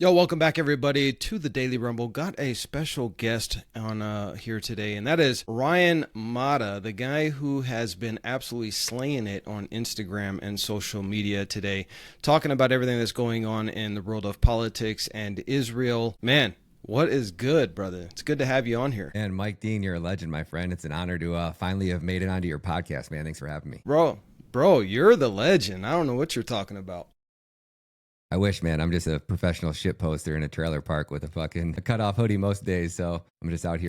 Yo, welcome back everybody to the Daily Rumble. Got a special guest on here today, and that is Ryan Mata, the guy who has been absolutely slaying it on Instagram and social media today, talking about everything that's going on in the world of politics and Israel. Man, what is good, brother? It's good to have you on here. And Mike Dean, you're a legend, my friend. It's an honor to finally have made it onto your podcast, man. Thanks for having me. Bro, you're the legend. I don't know what you're talking about. I wish, man. I'm just a professional shit poster in a trailer park with a cutoff hoodie most days. So I'm just out here,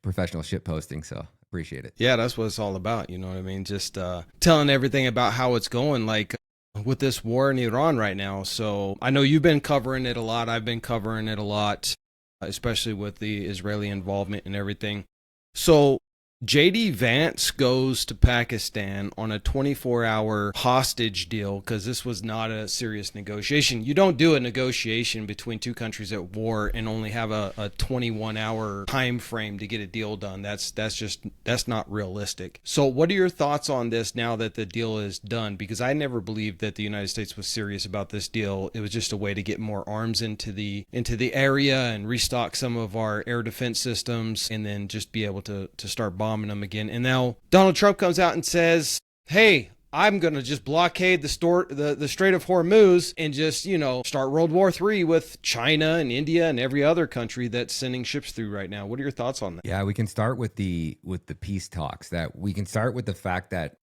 professional shit posting. So appreciate it. Yeah, that's what it's all about. You know what I mean? Just telling everything about how it's going, like with this war in Iran right now. So I know you've been covering it a lot. I've been covering it a lot, especially with the Israeli involvement and everything. So JD Vance goes to Pakistan on a 24-hour hostage deal because this was not a serious negotiation. You don't do a negotiation between two countries at war and only have a 21-hour time frame to get a deal done. That's not realistic. So what are your thoughts on this now that the deal is done? Because I never believed that the United States was serious about this deal. It was just a way to get more arms into the area and restock some of our air defense systems and then just be able to start bombing them again. And now Donald Trump comes out and says, hey, I'm going to just blockade the Strait of Hormuz and just, start World War III with China and India and every other country that's sending ships through right now. What are your thoughts on that? Yeah, we can start with the peace talks. That we can start with the fact that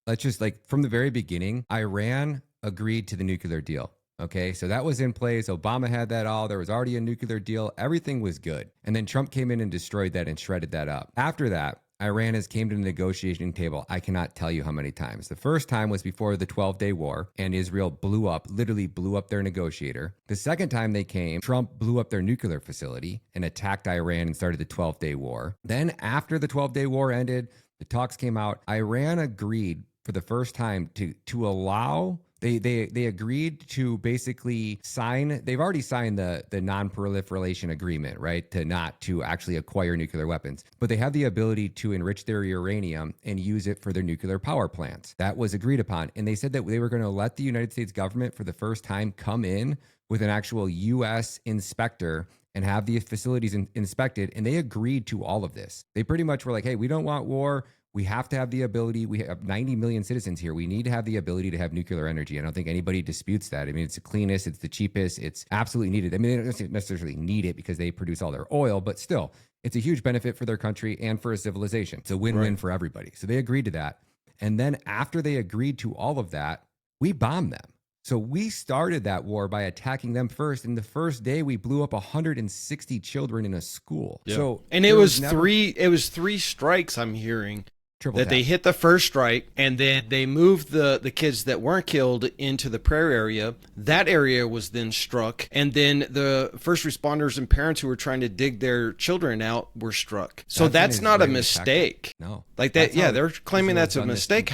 from the very beginning, Iran agreed to the nuclear deal. Okay, so that was in place. Obama had that all. There was already a nuclear deal. Everything was good. And then Trump came in and destroyed that and shredded that up. After that, Iran has came to the negotiating table. I cannot tell you how many times. The first time was before the 12-day war, and Israel literally blew up their negotiator. The second time they came, Trump blew up their nuclear facility and attacked Iran and started the 12-day war. Then after the 12-day war ended, the talks came out. Iran agreed for the first time to allow. They agreed to basically sign. They've already signed the non-proliferation agreement, right? To actually acquire nuclear weapons, but they have the ability to enrich their uranium and use it for their nuclear power plants. That was agreed upon, and they said that they were going to let the United States government, for the first time, come in with an actual U.S. inspector and have the facilities inspected. And they agreed to all of this. They pretty much were like, "Hey, we don't want war. We have to have the ability. We have 90 million citizens here. We need to have the ability to have nuclear energy." I don't think anybody disputes that. I mean, it's the cleanest, it's the cheapest, it's absolutely needed. I mean, they don't necessarily need it because they produce all their oil, but still, it's a huge benefit for their country and for a civilization. It's a win-win for everybody. So they agreed to that. And then after they agreed to all of that, we bombed them. So we started that war by attacking them first. And the first day we blew up 160 children in a school. Yeah. So and it was three strikes, I'm hearing. They hit the first strike, and then they moved the kids that weren't killed into the prayer area. That area was then struck, and then the first responders and parents who were trying to dig their children out were struck. So that's not a mistake. No. Like that, yeah, they're claiming that's a mistake.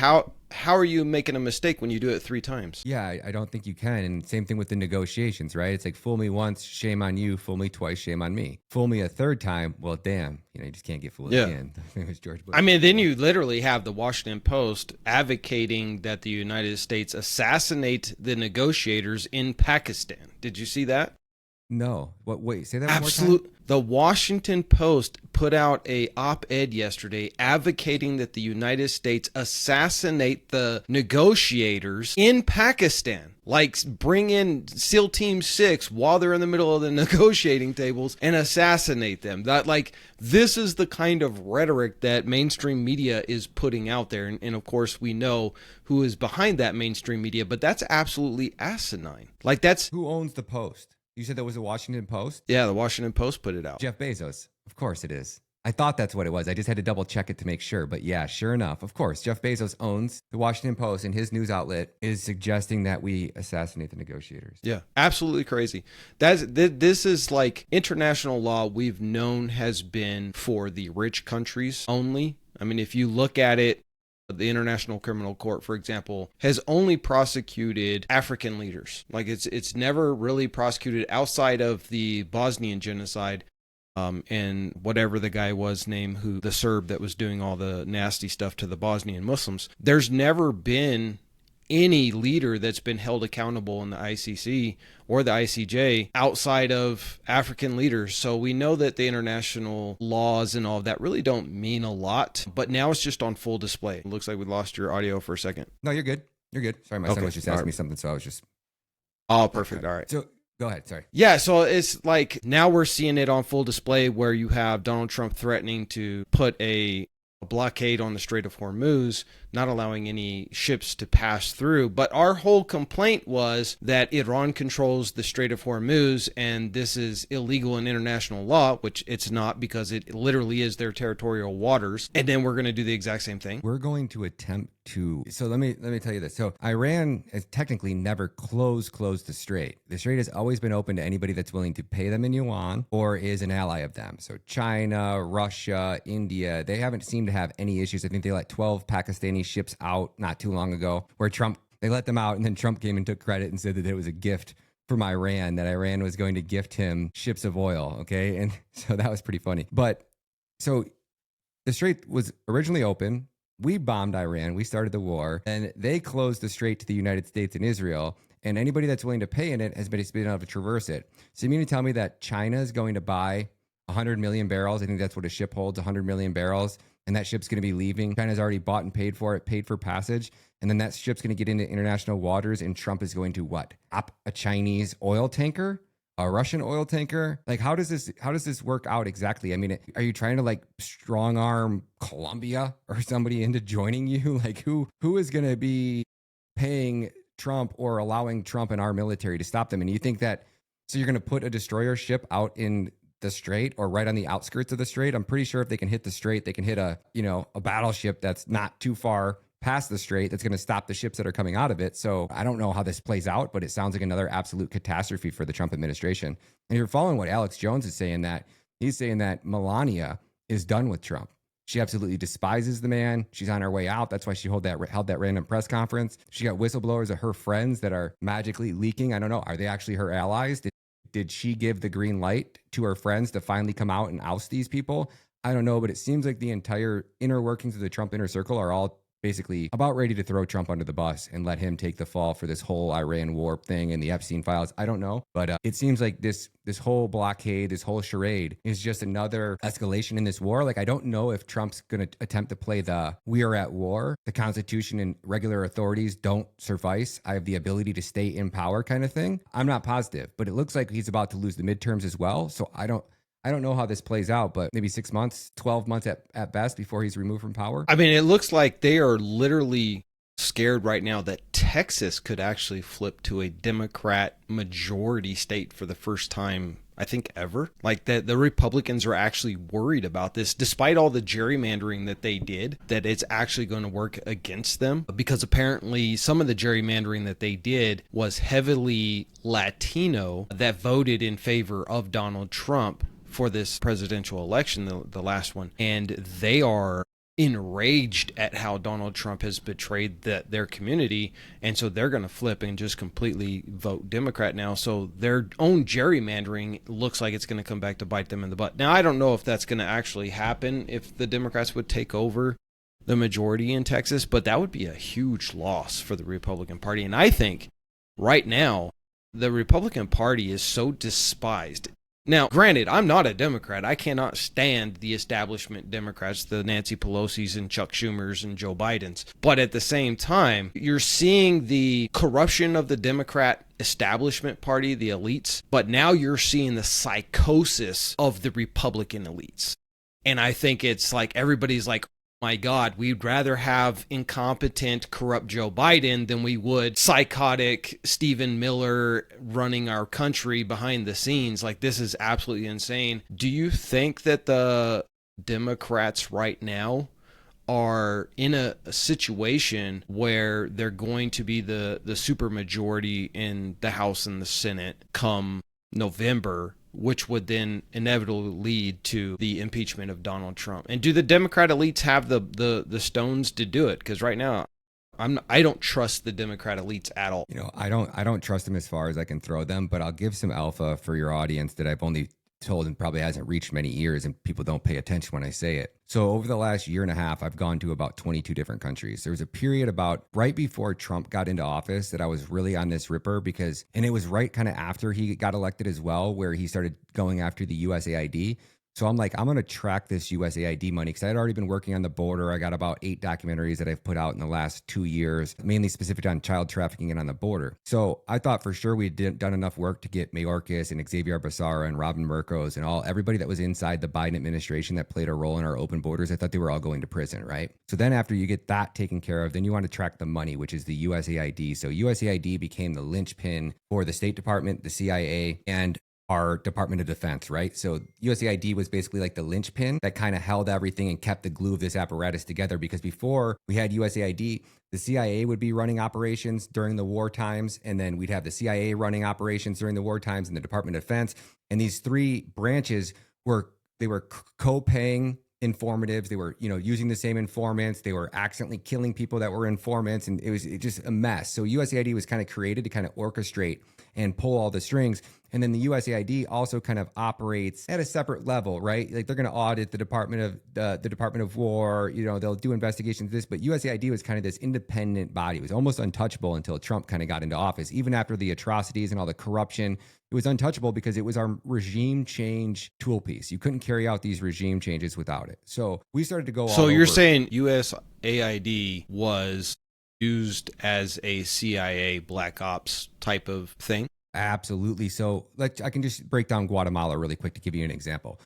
How are you making a mistake when you do it 3 times? Yeah, I don't think you can. And same thing with the negotiations, right? It's like, fool me once, shame on you. Fool me twice, shame on me. Fool me a third time, well, damn, you just can't get fooled again. It was George Bush. I mean, then you literally have the Washington Post advocating that the United States assassinate the negotiators in Pakistan. Did you see that? No. Wait, say that one more time? The Washington Post put out a op-ed yesterday advocating that the United States assassinate the negotiators in Pakistan. Like, bring in SEAL Team 6 while they're in the middle of the negotiating tables and assassinate them. This is the kind of rhetoric that mainstream media is putting out there. And of course, we know who is behind that mainstream media, but that's absolutely asinine. Who owns the Post? You said that was the Washington Post? Yeah, the Washington Post put it out. Jeff Bezos. Of course it is. I thought that's what it was. I just had to double check it to make sure. But yeah, sure enough. Of course, Jeff Bezos owns the Washington Post, and his news outlet is suggesting that we assassinate the negotiators. Yeah, absolutely crazy. This is like international law we've known has been for the rich countries only. I mean, if you look at it, the International Criminal Court, for example, has only prosecuted African leaders. Like it's never really prosecuted outside of the Bosnian genocide, and whatever the guy was named, the Serb that was doing all the nasty stuff to the Bosnian Muslims. There's never been any leader that's been held accountable in the ICC or the ICJ outside of African leaders. So we know that the international laws and all of that really don't mean a lot, but now it's just on full display. It looks like we lost your audio for a second. No, you're good. You're good. Sorry, my son was just asking me something, so I was just... Oh, perfect. All right. So go ahead. Sorry. Yeah, so it's like now we're seeing it on full display where you have Donald Trump threatening to put a blockade on the Strait of Hormuz, not allowing any ships to pass through. But our whole complaint was that Iran controls the Strait of Hormuz and this is illegal in international law, which it's not because it literally is their territorial waters. And then we're going to do the exact same thing. We're going to attempt to... So let me tell you this. So Iran has technically never closed the strait. The strait has always been open to anybody that's willing to pay them in yuan or is an ally of them. So China, Russia, India, they haven't seemed to have any issues. I think they let 12 Pakistani ships out not too long ago where they let them out and then Trump came and took credit and said that it was a gift from Iran, that Iran was going to gift him ships of oil. Okay. And so that was pretty funny. But so the strait was originally open. We bombed Iran. We started the war and they closed the strait to the United States and Israel. And anybody that's willing to pay in it has been able to traverse it. So you mean to tell me that China is going to buy 100 million barrels? I think that's what a ship holds, 100 million barrels. And that ship's going to be leaving. China's already bought and paid for it, paid for passage. And then that ship's going to get into international waters and Trump is going to what? Up a Chinese oil tanker? A Russian oil tanker? Like, how does this work out exactly? I mean, are you trying to like strong arm Colombia or somebody into joining you? Like who is going to be paying Trump or allowing Trump and our military to stop them? And you think that, so you're going to put a destroyer ship out in the strait or right on the outskirts of the strait? I'm pretty sure if they can hit the strait, they can hit a battleship that's not too far past the strait that's going to stop the ships that are coming out of it. So I don't know how this plays out, but it sounds like another absolute catastrophe for the Trump administration. And you're following what Alex Jones is saying, that he's saying that Melania is done with Trump. She absolutely despises the man. She's on her way out. That's why she held that random press conference. She got whistleblowers of her friends that are magically leaking. I don't know. Are they actually her allies? Did she give the green light to her friends to finally come out and oust these people? I don't know, but it seems like the entire inner workings of the Trump inner circle are all basically about ready to throw Trump under the bus and let him take the fall for this whole Iran war thing and the Epstein files. I don't know, but it seems like this whole blockade, this whole charade is just another escalation in this war. Like, I don't know if Trump's going to attempt to play the "we are at war, the Constitution and regular authorities don't suffice, I have the ability to stay in power" kind of thing. I'm not positive, but it looks like he's about to lose the midterms as well. So I don't know how this plays out, but maybe 6 months, 12 months at best before he's removed from power. I mean, it looks like they are literally scared right now that Texas could actually flip to a Democrat majority state for the first time, I think, ever. Like that the Republicans are actually worried about this, despite all the gerrymandering that they did, that it's actually going to work against them, because apparently some of the gerrymandering that they did was heavily Latino that voted in favor of Donald Trump for this presidential election, the last one. And they are enraged at how Donald Trump has betrayed their community. And so they're going to flip and just completely vote Democrat now. So their own gerrymandering looks like it's going to come back to bite them in the butt. Now, I don't know if that's going to actually happen if the Democrats would take over the majority in Texas, but that would be a huge loss for the Republican Party. And I think right now, the Republican Party is so despised. Now, granted, I'm not a Democrat. I cannot stand the establishment Democrats, the Nancy Pelosi's and Chuck Schumer's and Joe Biden's. But at the same time, you're seeing the corruption of the Democrat establishment party, the elites, but now you're seeing the psychosis of the Republican elites. And I think it's like everybody's like, my God, we'd rather have incompetent, corrupt Joe Biden than we would psychotic Stephen Miller running our country behind the scenes. Like, this is absolutely insane. Do you think that the Democrats right now are in a situation where they're going to be the supermajority in the House and the Senate come November, which would then inevitably lead to the impeachment of Donald Trump? And do the Democrat elites have the stones to do it? Because right now, I don't trust the Democrat elites at all. I don't trust them as far as I can throw them, but I'll give some alpha for your audience that I've only told and probably hasn't reached many ears, and people don't pay attention when I say it. So over the last year and a half, I've gone to about 22 different countries. There was a period about right before Trump got into office that I was really on this ripper and it was right kind of after he got elected as well, where he started going after the USAID. So I'm like, I'm going to track this USAID money because I had already been working on the border. I got about 8 documentaries that I've put out in the last 2 years, mainly specific on child trafficking and on the border. So I thought for sure we'd done enough work to get Mayorkas and Xavier Becerra and Robin Mercos and everybody that was inside the Biden administration that played a role in our open borders. I thought they were all going to prison, right? So then after you get that taken care of, then you want to track the money, which is the USAID. So USAID became the linchpin for the State Department, the CIA, and our Department of Defense, right? So USAID was basically like the linchpin that kind of held everything and kept the glue of this apparatus together, because before we had USAID, the CIA would be running operations during the war times, and then we'd have the CIA running operations during the war times and the Department of Defense. And these 3 branches were co-paying informatives. They were, using the same informants. They were accidentally killing people that were informants, and it was just a mess. So USAID was kind of created to kind of orchestrate and pull all the strings. And then the USAID also kind of operates at a separate level, right? Like they're going to audit the Department of War, they'll do investigations of this, but USAID was kind of this independent body. It was almost untouchable until Trump kind of got into office. Even after the atrocities and all the corruption, it was untouchable because it was our regime change tool piece. You couldn't carry out these regime changes without it. So we started to go all So you're over. saying USAID was used as a CIA black ops type of thing? Absolutely. So I can just break down Guatemala really quick to give you an example.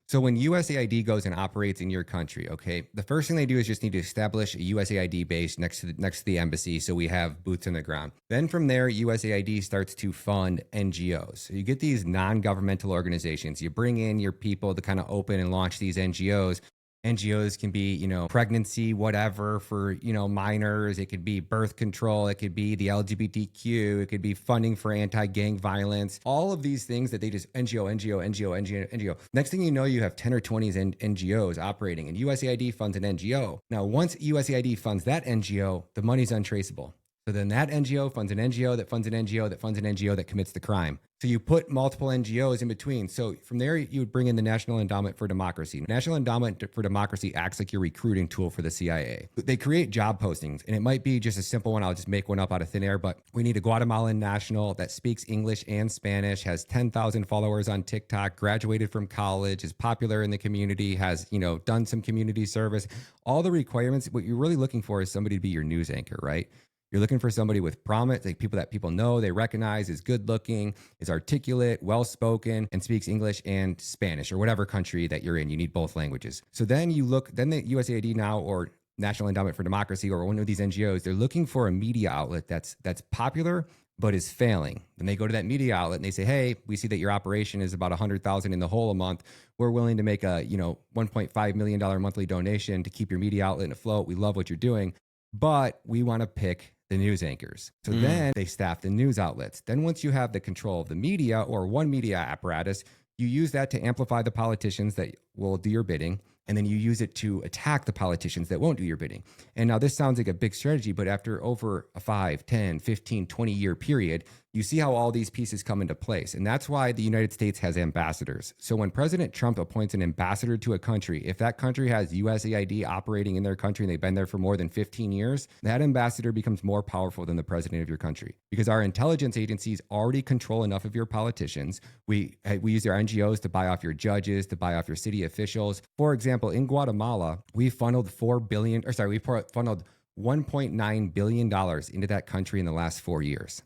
So when USAID goes and operates in your country, okay, the first thing they do is just need to establish a USAID base next to the embassy, so we have boots on the ground. Then from there, USAID starts to fund NGOs. So you get these non-governmental organizations. You bring in your people to kind of open and launch these NGOs. NGOs can be, pregnancy, whatever for, minors. It could be birth control. It could be the LGBTQ. It could be funding for anti-gang violence. All of these things that they just NGO. Next thing you know, you have 10 or 20 NGOs operating, and USAID funds an NGO. Now, once USAID funds that NGO, the money's untraceable. So then that NGO funds an NGO that funds an NGO that funds an NGO that commits the crime. So you put multiple NGOs in between. So from there, you would bring in the National Endowment for Democracy. National Endowment for Democracy acts like your recruiting tool for the CIA. They create job postings, and it might be just a simple one. I'll just make one up out of thin air, but we need a Guatemalan national that speaks English and Spanish, has 10,000 followers on TikTok, graduated from college, is popular in the community, has, done some community service. All the requirements, what you're really looking for is somebody to be your news anchor, right? You're looking for somebody with promise, like people that people know, they recognize, is good looking, is articulate, well-spoken, and speaks English and Spanish, or whatever country that you're in. You need both languages. So then the USAID now, or National Endowment for Democracy, or one of these NGOs, they're looking for a media outlet that's popular but is failing. Then they go to that media outlet and they say, hey, we see that your operation is about 100,000 in the hole a month. We're willing to make a $1.5 million monthly donation to keep your media outlet afloat. We love what you're doing, but we want to pick the news anchors. So then they staff the news outlets. Then once you have the control of the media, or one media apparatus, you use that to amplify the politicians that will do your bidding. And then you use it to attack the politicians that won't do your bidding. And now this sounds like a big strategy, but after over a 5, 10, 15, 20 year period, you see how all these pieces come into place. And that's why the United States has ambassadors. So when President Trump appoints an ambassador to a country, if that country has USAID operating in their country and they've been there for more than 15 years, that ambassador becomes more powerful than the president of your country, because our intelligence agencies already control enough of your politicians. We use their NGOs to buy off your judges, to buy off your city officials. For example, in Guatemala, we funneled $1.9 billion into that country in the last 4 years.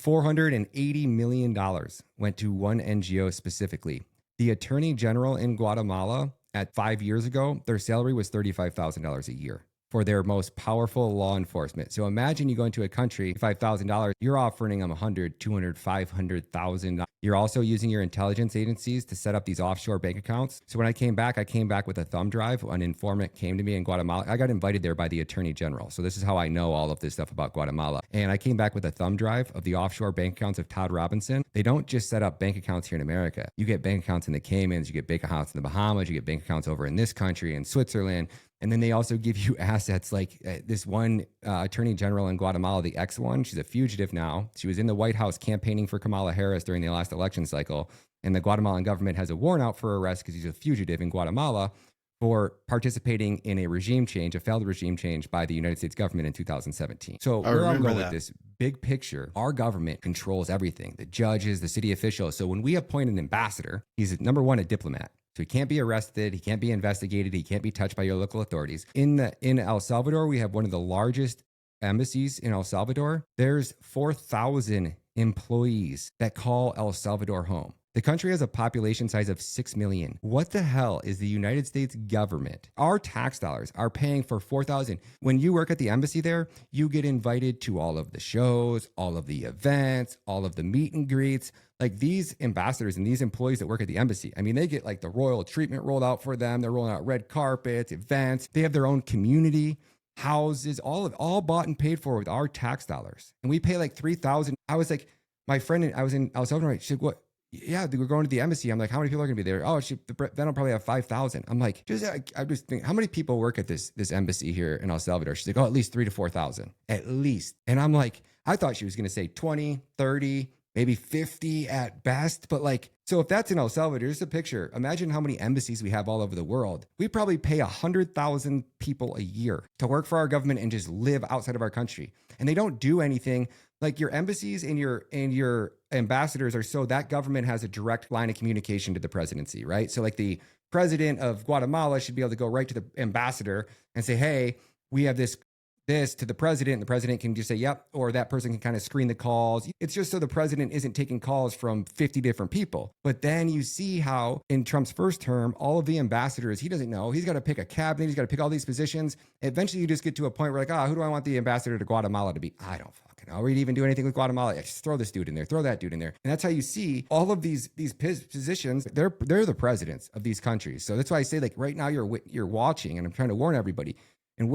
$480 million went to one NGO specifically. The Attorney General in Guatemala, at 5 years ago, their salary was $35,000 a year for their most powerful law enforcement. So imagine you go into a country, $5,000, you're offering them $100,000, $200,000, $500,000. You're also using your intelligence agencies to set up these offshore bank accounts. So when I came back with a thumb drive. An informant came to me in Guatemala. I got invited there by the Attorney General. So this is how I know all of this stuff about Guatemala. And I came back with a thumb drive of the offshore bank accounts of Todd Robinson. They don't just set up bank accounts here in America. You get bank accounts in the Caymans, you get bank accounts in the Bahamas, you get bank accounts over in this country, in Switzerland. And then they also give you assets like this one attorney general in Guatemala, the ex one. She's a fugitive now. She was in the White House campaigning for Kamala Harris during the last election cycle. And the Guatemalan government has a warrant out for arrest because he's a fugitive in Guatemala for participating in a regime change, a failed regime change by the United States government in 2017. So I where I'm remember going that. with this big picture, our government controls everything, the judges, the city officials. So when we appoint an ambassador, he's number one, a diplomat. So he can't be arrested, he can't be investigated, he can't be touched by your local authorities. In El Salvador, we have one of the largest embassies in El Salvador. There's 4,000 employees that call El Salvador home. The country has a population size of 6 million. What the hell is the United States government? Our tax dollars are paying for 4,000. When you work at the embassy there, you get invited to all of the shows, all of the events, all of the meet and greets. Like these ambassadors and these employees that work at the embassy, I mean, they get like the royal treatment rolled out for them. They're rolling out red carpets, events. They have their own community, houses, all bought and paid for with our tax dollars. And we pay like 3,000. I was like, my friend, I was in El Salvador. She said, what? Yeah, we're going to the embassy. I'm like, how many people are going to be there? Oh, then I'll probably have 5,000. I'm like, I just think, how many people work at this embassy here in El Salvador? She's like, oh, at least 3,000 to 4,000, at least. And I'm like, I thought she was going to say 20, 30, maybe 50 at best. But like, so if that's in El Salvador, here's a picture. Imagine how many embassies we have all over the world. We probably pay 100,000 people a year to work for our government and just live outside of our country. And they don't do anything. Like your embassies and your ambassadors are so that government has a direct line of communication to the presidency, right? So like the president of Guatemala should be able to go right to the ambassador and say, hey, we have this to the president. And the president can just say, yep, or that person can kind of screen the calls. It's just so the president isn't taking calls from 50 different people. But then you see how in Trump's first term, all of the ambassadors, he doesn't know. He's got to pick a cabinet. He's got to pick all these positions. Eventually you just get to a point where like, who do I want the ambassador to Guatemala to be? I don't fucking know. Or he'd even do anything with Guatemala. Yeah, just throw this dude in there, throw that dude in there. And that's how you see all of these positions. They're the presidents of these countries. So that's why I say like right now you're watching, and I'm trying to warn everybody. And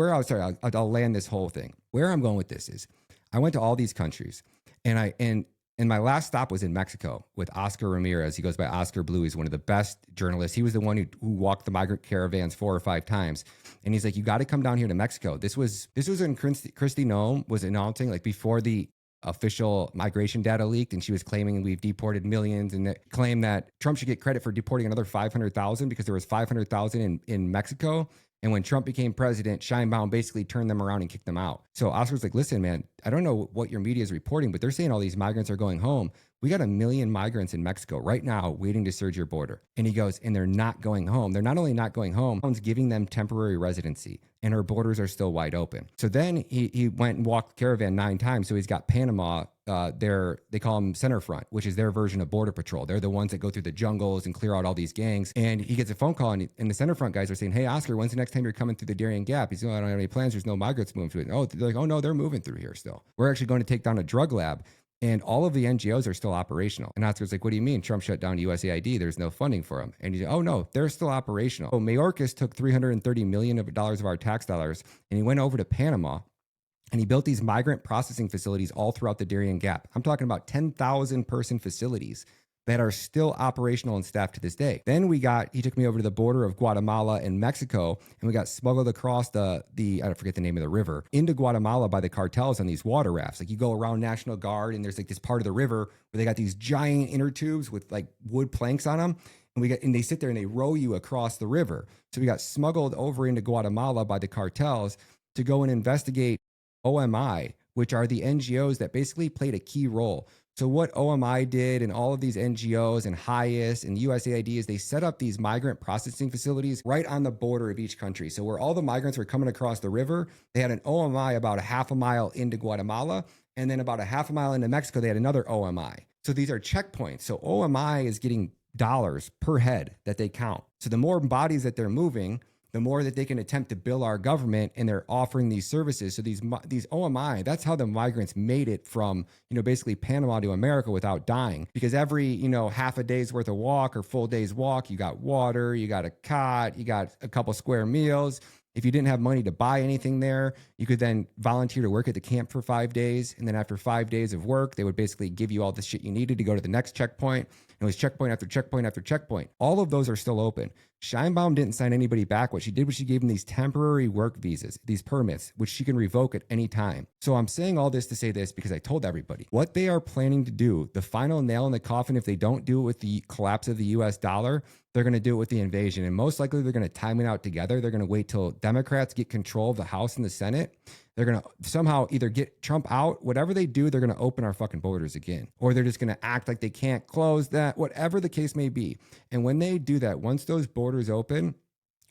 I'll land this whole thing. Where I'm going with this is I went to all these countries and my last stop was in Mexico with Oscar Ramirez. He goes by Oscar Blue. He's one of the best journalists. He was the one who walked the migrant caravans 4 or 5 times. And he's like, you got to come down here to Mexico. This was when Kristi Noem was announcing, like before the official migration data leaked, and she was claiming we've deported millions, and claimed that Trump should get credit for deporting another 500,000 because there was 500,000 in Mexico. And when Trump became president, Scheinbaum basically turned them around and kicked them out. So Oscar's like, listen, man, I don't know what your media is reporting, but they're saying all these migrants are going home. We got 1 million migrants in Mexico right now waiting to surge your border. And he goes, and they're not going home. They're not only not going home, someone's giving them temporary residency, and our borders are still wide open. So then he went and walked the caravan 9 times. So he's got Panama. They call them Center Front, which is their version of Border Patrol. They're the ones that go through the jungles and clear out all these gangs. And he gets a phone call, and the Center Front guys are saying, hey, Oscar, when's the next time you're coming through the Darien Gap? He's going, I don't have any plans. There's no migrants moving through it. Oh, they're like, oh, no, they're moving through here still. We're actually going to take down a drug lab. And all of the NGOs are still operational. And Oscar's like, what do you mean? Trump shut down USAID. There's no funding for them. And he's like, oh, no, they're still operational. So Mayorkas took $330 million of our tax dollars, and he went over to Panama, and he built these migrant processing facilities all throughout the Darien Gap. I'm talking about 10,000 person facilities that are still operational and staffed to this day. Then he took me over to the border of Guatemala and Mexico, and we got smuggled across I forget the name of the river, into Guatemala by the cartels on these water rafts. Like you go around National Guard, and there's like this part of the river where they got these giant inner tubes with like wood planks on them. And they sit there and they row you across the river. So we got smuggled over into Guatemala by the cartels to go and investigate OMI, which are the NGOs that basically played a key role. So what OMI did, and all of these NGOs and HIAS and USAID, is they set up these migrant processing facilities right on the border of each country. So where all the migrants were coming across the river, they had an OMI about a half a mile into Guatemala, and then about a half a mile into Mexico, they had another OMI. So these are checkpoints. So OMI is getting dollars per head that they count. So the more bodies that they're moving, the more that they can attempt to bill our government, and they're offering these services. So these OMI, that's how the migrants made it from, basically Panama to America without dying. Because every, half a day's worth of walk or full day's walk, you got water, you got a cot, you got a couple square meals. If you didn't have money to buy anything there, you could then volunteer to work at the camp for 5 days. And then after 5 days of work, they would basically give you all the shit you needed to go to the next checkpoint. It was checkpoint after checkpoint after checkpoint. All of those are still open. Scheinbaum didn't sign anybody back. What she did was she gave them these temporary work visas, these permits, which she can revoke at any time. So I'm saying all this to say this because I told everybody what they are planning to do, the final nail in the coffin, if they don't do it with the collapse of the US dollar, they're going to do it with the invasion. And most likely they're going to time it out together. They're going to wait till Democrats get control of the House and the Senate. They're going to somehow either get Trump out, whatever they do, they're going to open our fucking borders again. Or they're just going to act like they can't close that, whatever the case may be. And when they do that, once those borders open,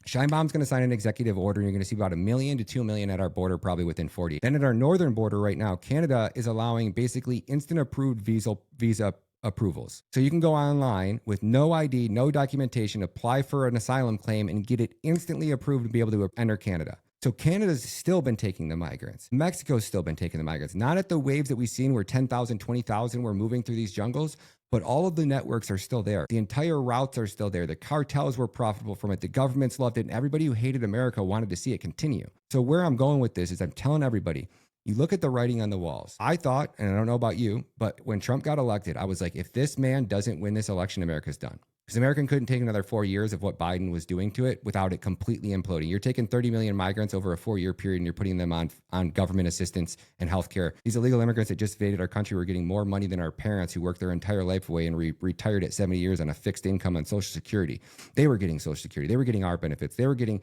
Scheinbaum's going to sign an executive order, and you're going to see about 1 million to 2 million at our border probably within 40. Then at our northern border right now, Canada is allowing basically instant approved visa approvals. So you can go online with no ID, no documentation, apply for an asylum claim, and get it instantly approved to be able to enter Canada. So Canada's still been taking the migrants. Mexico's still been taking the migrants. Not at the waves that we've seen where 10,000, 20,000 were moving through these jungles, but all of the networks are still there. The entire routes are still there. The cartels were profitable from it. The governments loved it. And everybody who hated America wanted to see it continue. So where I'm going with this is I'm telling everybody, you look at the writing on the walls. I thought, and I don't know about you, but when Trump got elected, I was like, if this man doesn't win this election, America's done. Because America couldn't take another 4 years of what Biden was doing to it without it completely imploding. You're taking 30 million migrants over a 4-year period and you're putting them on government assistance and healthcare. These illegal immigrants that just invaded our country were getting more money than our parents who worked their entire life away and retired at 70 years on a fixed income on Social Security. They were getting Social Security. They were getting our benefits. They were getting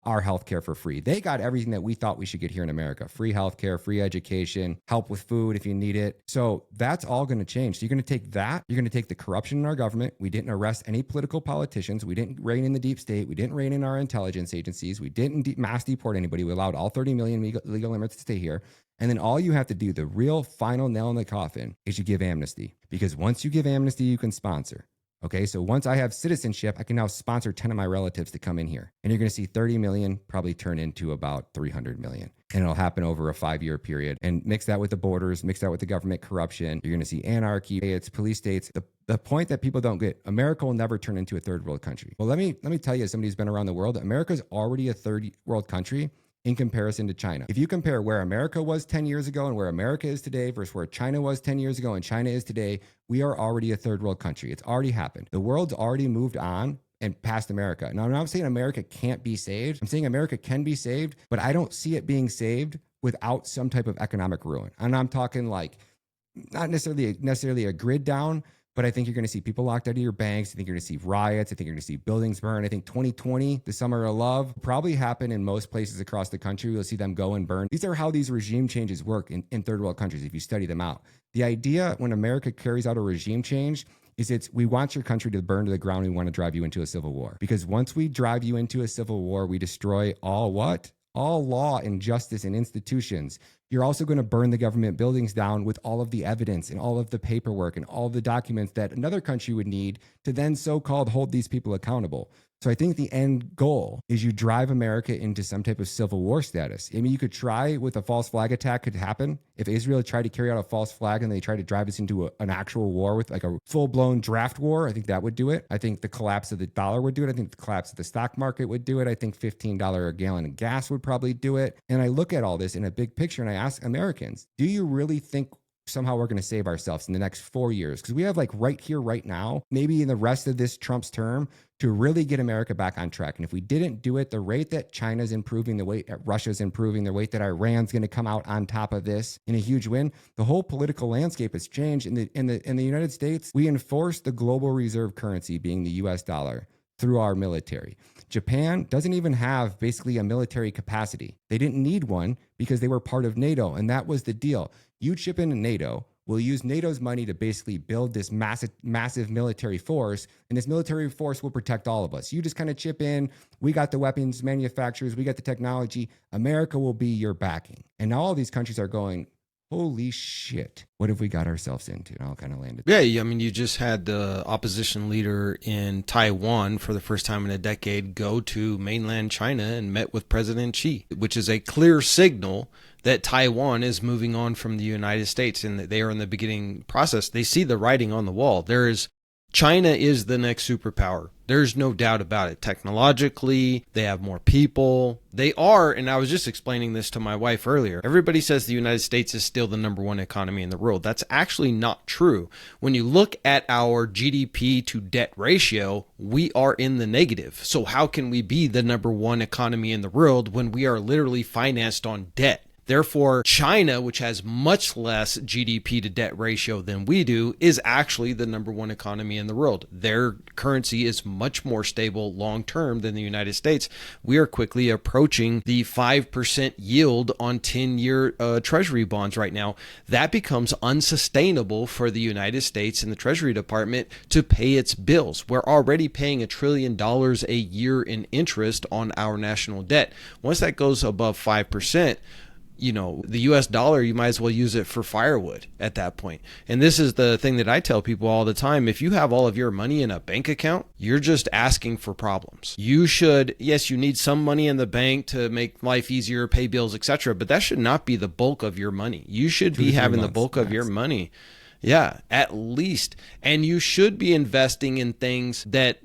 our healthcare for free. They got everything that we thought we should get here in America. Free healthcare, free education, help with food if you need it. So that's all going to change. So you're going to take that. You're going to take the corruption in our government. We didn't arrest any political politicians. We didn't rein in the deep state. We didn't rein in our intelligence agencies. We didn't mass deport anybody. We allowed all 30 million legal immigrants to stay here. And then all you have to do, the real final nail in the coffin, is you give amnesty. Because once you give amnesty, you can sponsor. Okay, so once I have citizenship, I can now sponsor 10 of my relatives to come in here. And you're going to see 30 million probably turn into about 300 million. And it'll happen over a 5-year period. And mix that with the borders, mix that with the government corruption. You're going to see anarchy, it's police states. The point that people don't get, America will never turn into a third world country. Well, let me tell you, as somebody who's been around the world, America's already a third world country in comparison to China. If you compare where America was 10 years ago and where America is today versus where China was 10 years ago and China is today, we are already a third world country. It's already happened. The world's already moved on and past America. Now, I'm not saying America can't be saved. I'm saying America can be saved, but I don't see it being saved without some type of economic ruin. And I'm talking like not necessarily a grid down, but I think you're going to see people locked out of your banks. I think you're going to see riots. I think you're going to see buildings burn. I think 2020, the summer of love, probably happen in most places across the country. You'll see them go and burn. These are how these regime changes work in third world countries if you study them out. The idea when America carries out a regime change is we want your country to burn to the ground. We want to drive you into a civil war. Because once we drive you into a civil war, we destroy all what? All law and justice and institutions. You're also going to burn the government buildings down with all of the evidence and all of the paperwork and all the documents that another country would need to then so-called hold these people accountable. So I think the end goal is you drive America into some type of civil war status. I mean, you could try with a false flag attack could happen. If Israel tried to carry out a false flag and they tried to drive us into an actual war with like a full-blown draft war, I think that would do it. I think the collapse of the dollar would do it. I think the collapse of the stock market would do it. I think $15 a gallon of gas would probably do it. And I look at all this in a big picture and I ask Americans, do you really think somehow we're going to save ourselves in the next 4 years? Because we have like right here, right now, maybe in the rest of this Trump's term to really get America back on track. And if we didn't do it, the rate that China's improving, the rate that Russia's improving, the rate that Iran's going to come out on top of this in a huge win, the whole political landscape has changed. In the United States, we enforce the global reserve currency being the US dollar through our military. Japan doesn't even have basically a military capacity. They didn't need one because they were part of NATO. And that was the deal. You chip into NATO, we'll use NATO's money to basically build this massive military force. And this military force will protect all of us. You just kind of chip in. We got the weapons manufacturers. We got the technology. America will be your backing. And now all these countries are going, holy shit, what have we got ourselves into? And I'll kind of land it. Yeah, I mean, you just had the opposition leader in Taiwan for the first time in a decade go to mainland China and met with President Xi, which is a clear signal that Taiwan is moving on from the United States and that they are in the beginning process. They see the writing on the wall. There is China is the next superpower. There's no doubt about it. Technologically, they have more people. They are, and I was just explaining this to my wife earlier. Everybody says the United States is still the number one economy in the world. That's actually not true. When you look at our GDP to debt ratio, we are in the negative. So how can we be the number one economy in the world when we are literally financed on debt? Therefore, China, which has much less GDP to debt ratio than we do, is actually the number one economy in the world. Their currency is much more stable long term than the United States. We are quickly approaching the 5% yield on 10-year Treasury bonds right now. That becomes unsustainable for the United States and the Treasury Department to pay its bills. We're already paying $1 trillion a year in interest on our national debt. Once that goes above 5%, the US dollar, you might as well use it for firewood at that point. And this is the thing that I tell people all the time. If you have all of your money in a bank account, you're just asking for problems. You should, yes, you need some money in the bank to make life easier, pay bills, etc. But that should not be the bulk of your money. You should be having the bulk of your money. Yeah, at least. And you should be investing in things that,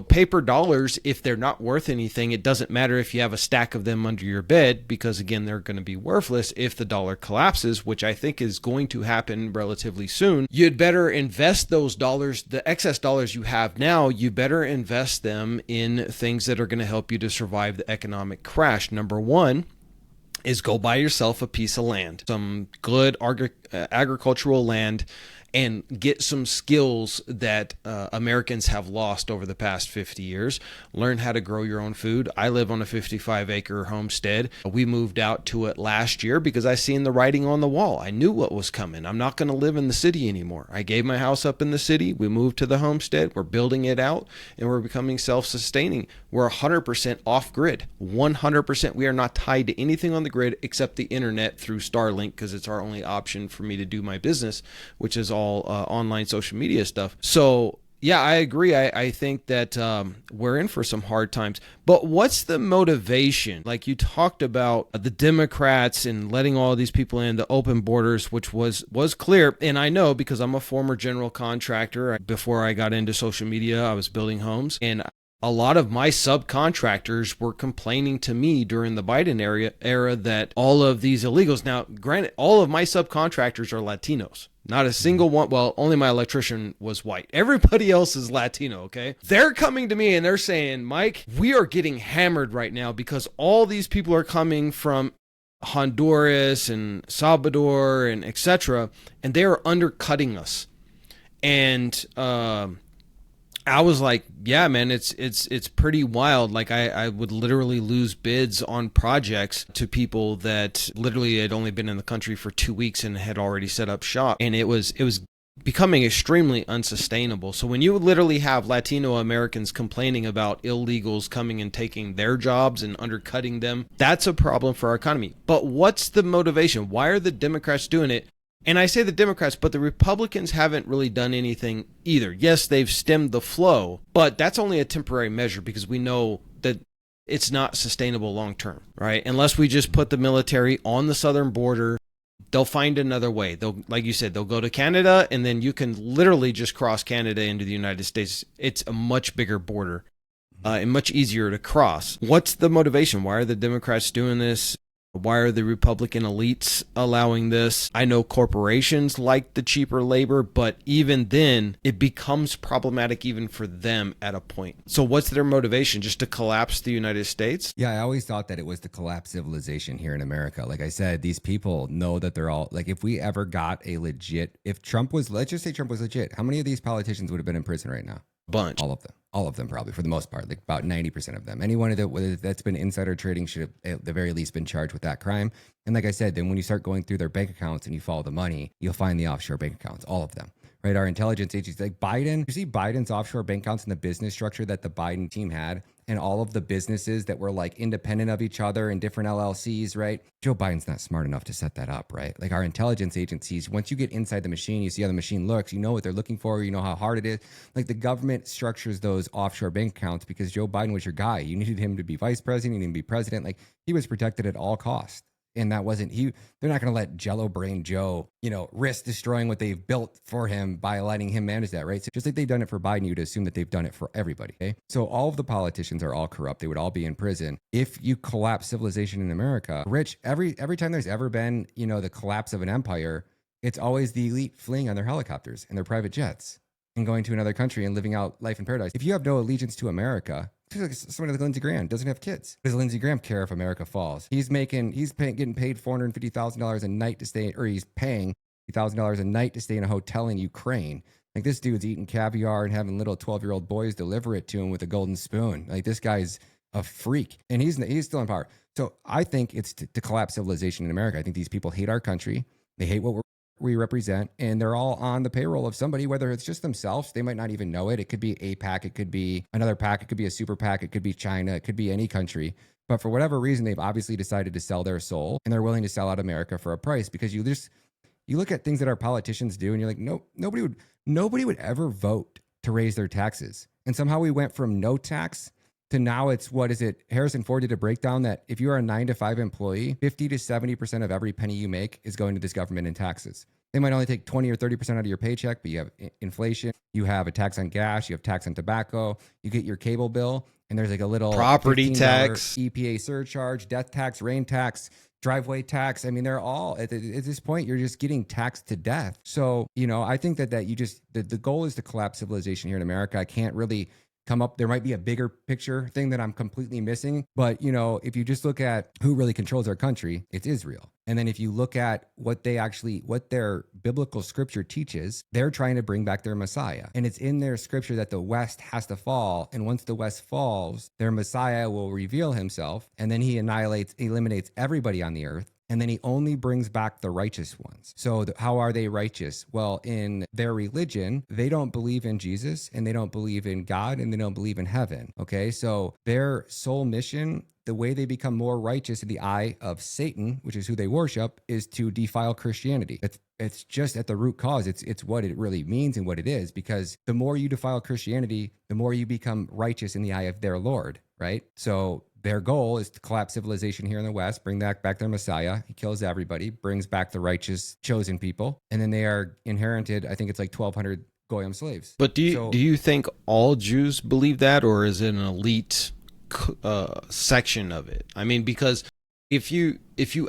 paper dollars, if they're not worth anything, it doesn't matter if you have a stack of them under your bed, because again, they're going to be worthless if the dollar collapses, which I think is going to happen relatively soon. You'd better invest those dollars, the excess dollars you have now, you better invest them in things that are going to help you to survive the economic crash. Number one is go buy yourself a piece of land, some good agricultural land, and get some skills that Americans have lost over the past 50 years. Learn how to grow your own food. I live on a 55-acre homestead. We moved out to it last year because I seen the writing on the wall. I knew what was coming. I'm not going to live in the city anymore. I gave my house up in the city. We moved to the homestead. We're building it out, and we're becoming self-sustaining. We're 100% off-grid. 100%. We are not tied to anything on the grid except the internet through Starlink, because it's our only option for me to do my business, which is all online social media stuff. So yeah, I agree. I think that we're in for some hard times. But what's the motivation? Like you talked about the Democrats and letting all these people in, the open borders, which was clear. And I know because I'm a former general contractor. Before I got into social media, I was building homes. And a lot of my subcontractors were complaining to me during the Biden era that all of these illegals, now granted, all of my subcontractors are Latinos. Not a single one. Well, only my electrician was white. Everybody else is Latino, okay? They're coming to me and they're saying, Mike, we are getting hammered right now because all these people are coming from Honduras and Salvador and etc., and they are undercutting us. And I was like, yeah, man, it's pretty wild. Like I would literally lose bids on projects to people that literally had only been in the country for 2 weeks and had already set up shop. And it was becoming extremely unsustainable. So when you literally have Latino Americans complaining about illegals coming and taking their jobs and undercutting them, that's a problem for our economy. But what's the motivation? Why are the Democrats doing it? And I say the Democrats, but the Republicans haven't really done anything either. Yes, they've stemmed the flow, but that's only a temporary measure because we know that it's not sustainable long term, right? Unless we just put the military on the southern border, they'll find another way. They'll, like you said, they'll go to Canada, and then you can literally just cross Canada into the United States. It's a much bigger border and much easier to cross. What's the motivation? Why are the Democrats doing this? Why are the Republican elites allowing this? I know corporations like the cheaper labor, but even then, it becomes problematic even for them at a point. So what's their motivation? Just to collapse the United States? Yeah, I always thought that it was to collapse civilization here in America. Like I said, these people know that they're all, like if we ever got a legit, if Trump was, let's just say Trump was legit, how many of these politicians would have been in prison right now? Bunch. All of them probably, for the most part, like about 90% of them. Anyone that's been insider trading should have at the very least been charged with that crime. And like I said, then when you start going through their bank accounts and you follow the money, you'll find the offshore bank accounts, all of them, right? Our intelligence agencies, like Biden, you see Biden's offshore bank accounts and the business structure that the Biden team had, and all of the businesses that were like independent of each other and different LLCs, right? Joe Biden's not smart enough to set that up, right? Like our intelligence agencies, once you get inside the machine, you see how the machine looks, you know what they're looking for, you know how hard it is. Like the government structures those offshore bank accounts because Joe Biden was your guy. You needed him to be vice president, you needed him to be president. Like he was protected at all costs. And that wasn't he. They're not going to let Jello Brain Joe, risk destroying what they've built for him by letting him manage that, right? So just like they've done it for Biden, you'd assume that they've done it for everybody. Okay, so all of the politicians are all corrupt. They would all be in prison if you collapse civilization in America. Rich, every time there's ever been, the collapse of an empire, it's always the elite fleeing on their helicopters and their private jets and going to another country and living out life in paradise. If you have no allegiance to America, somebody like Lindsey Graham doesn't have kids. Does Lindsey Graham care if America falls? Getting paid $450,000 a night to stay, or he's paying $1,000 a night to stay in a hotel in Ukraine. Like, this dude's eating caviar and having little 12-year-old boys deliver it to him with a golden spoon. Like, this guy's a freak, and he's still in power. So I think it's to collapse civilization in America. I think these people hate our country. They hate what we represent, and they're all on the payroll of somebody, whether it's just themselves. They might not even know it. It could be a PAC, it could be another PAC, it could be a super PAC, it could be China, it could be any country. But for whatever reason, they've obviously decided to sell their soul, and they're willing to sell out America for a price, because you look at things that our politicians do, and you're like, no, nobody would ever vote to raise their taxes. And somehow we went from no tax to now it's, what is it? Harrison Ford did a breakdown that if you are a 9-to-5 employee, 50 to 70% of every penny you make is going to this government in taxes. They might only take 20 or 30% out of your paycheck, but you have inflation, you have a tax on gas, you have tax on tobacco, you get your cable bill, and there's like a little property tax, EPA surcharge, death tax, rain tax, driveway tax. I mean, they're all at this point, you're just getting taxed to death. So, I think that you just, the goal is to collapse civilization here in America. I can't really come up. There might be a bigger picture thing that I'm completely missing. But, if you just look at who really controls our country, it's Israel. And then if you look at what their biblical scripture teaches, they're trying to bring back their Messiah. And it's in their scripture that the West has to fall. And once the West falls, their Messiah will reveal himself. And then he eliminates everybody on the earth. And then he only brings back the righteous ones. So how are they righteous? Well, in their religion, they don't believe in Jesus, and they don't believe in God, and they don't believe in heaven. Okay, so their sole mission, the way they become more righteous in the eye of Satan, which is who they worship, is to defile Christianity. It's just at the root cause. It's what it really means and what it is, because the more you defile Christianity, the more you become righteous in the eye of their Lord, right? So their goal is to collapse civilization here in the West, bring back their Messiah. He kills everybody, brings back the righteous chosen people, and then they are inherited, I think it's like 1,200 Goyim slaves. But do you think all Jews believe that, or is it an elite section of it? I mean, because if you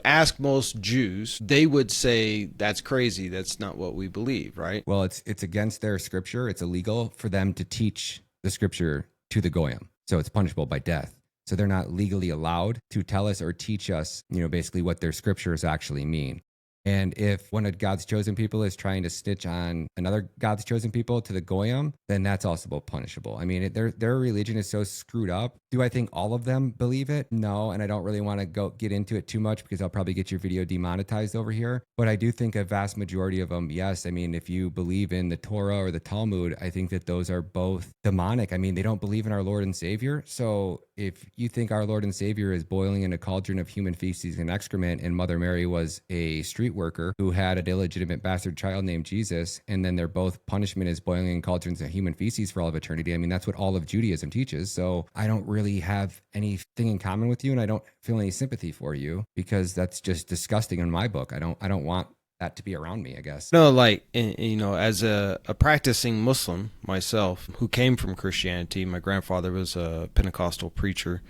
ask most Jews, they would say that's crazy. That's not what we believe, right? Well, it's against their scripture. It's illegal for them to teach the scripture to the Goyim, so it's punishable by death. So they're not legally allowed to tell us or teach us, basically what their scriptures actually mean. And if one of God's chosen people is trying to stitch on another God's chosen people to the Goyim, then that's also punishable. I mean, their religion is so screwed up. Do I think all of them believe it? No, and I don't really want to get into it too much, because I'll probably get your video demonetized over here. But I do think a vast majority of them, yes. I mean, if you believe in the Torah or the Talmud, I think that those are both demonic. I mean, they don't believe in our Lord and Savior. So if you think our Lord and Savior is boiling in a cauldron of human feces and excrement, and Mother Mary was a street worker who had an illegitimate bastard child named Jesus, and then they're both punishment is boiling in cauldrons of human feces for all of eternity. I mean, that's what all of Judaism teaches. So I don't really have anything in common with you, and I don't feel any sympathy for you, because that's just disgusting in my book. I don't want that to be around me, I guess. No, like, as a practicing Muslim myself, who came from Christianity, my grandfather was a Pentecostal preacher.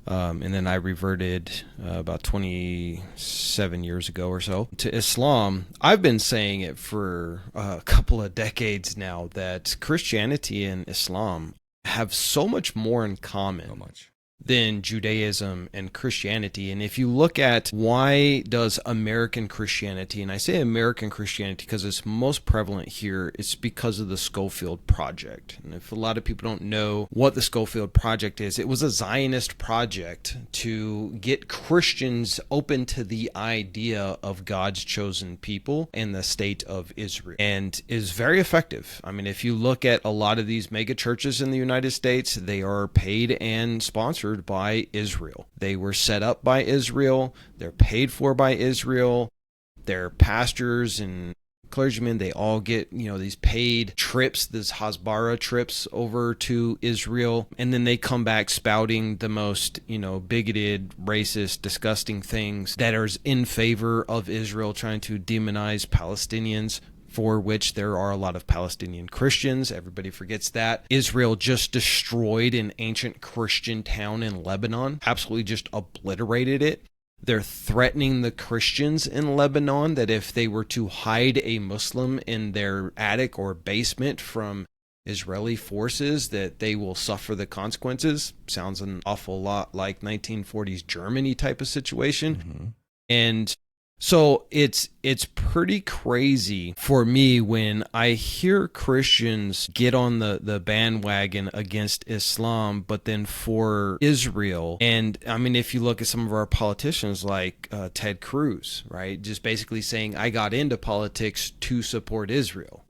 And then I reverted about 27 years ago or so to Islam. I've been saying it for a couple of decades now that Christianity and Islam have so much more in common than Judaism and Christianity. And if you look at why does American Christianity, and I say American Christianity because it's most prevalent here, it's because of the Schofield Project. And if a lot of people don't know what the Schofield Project is, it was a Zionist project to get Christians open to the idea of God's chosen people and the state of Israel, and is very effective. I mean, if you look at a lot of these mega churches in the United States, they are paid and sponsored by Israel. They were set up by Israel. They're paid for by Israel. Their pastors and clergymen. They all get, these paid trips, this Hasbara trips over to Israel. And then they come back spouting the most, bigoted, racist, disgusting things that are in favor of Israel, trying to demonize Palestinians, for which there are a lot of Palestinian Christians. Everybody forgets that. Israel just destroyed an ancient Christian town in Lebanon, absolutely just obliterated it. They're threatening the Christians in Lebanon that if they were to hide a Muslim in their attic or basement from Israeli forces, that they will suffer the consequences. Sounds an awful lot like 1940s Germany type of situation. Mm-hmm. And so it's pretty crazy for me when I hear Christians get on the bandwagon against Islam, but then for Israel. And I mean, if you look at some of our politicians like Ted Cruz, right, just basically saying, I got into politics to support Israel.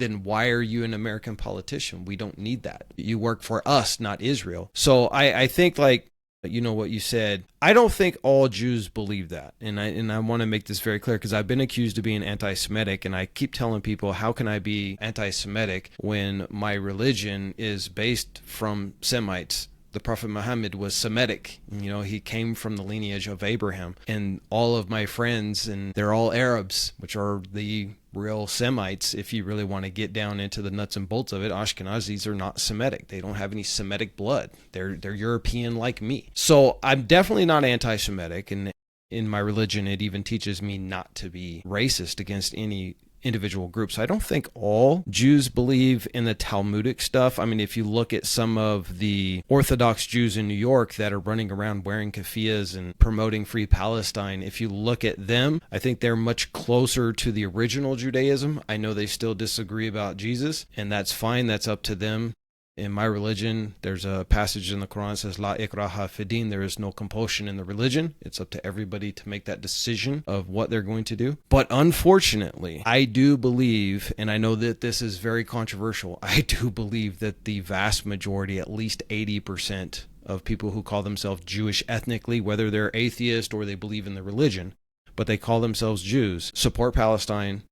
Then why are you an American politician? We don't need that. You work for us, not Israel. So I think, like, what you said, I don't think all Jews believe that. And I want to make this very clear, because I've been accused of being anti-Semitic, and I keep telling people, how can I be anti-Semitic when my religion is based from Semites? The Prophet Muhammad was Semitic. He came from the lineage of Abraham. And all of my friends, and they're all Arabs, which are the real Semites. If you really want to get down into the nuts and bolts of it, Ashkenazis are not Semitic. They don't have any Semitic blood. They're European like me. So I'm definitely not anti-Semitic. And in my religion, it even teaches me not to be racist against any individual groups. I don't think all Jews believe in the Talmudic stuff. I mean, if you look at some of the Orthodox Jews in New York that are running around wearing keffiyehs and promoting free Palestine, if you look at them, I think they're much closer to the original Judaism. I know they still disagree about Jesus, and that's fine. That's up to them. In my religion, there's a passage in the Quran that says, La ikraha fid-din, there is no compulsion in the religion. It's up to everybody to make that decision of what they're going to do. But unfortunately, I do believe, and I know that this is very controversial, I do believe that the vast majority, at least 80% of people who call themselves Jewish ethnically, whether they're atheist or they believe in the religion, but they call themselves Jews, support Palestine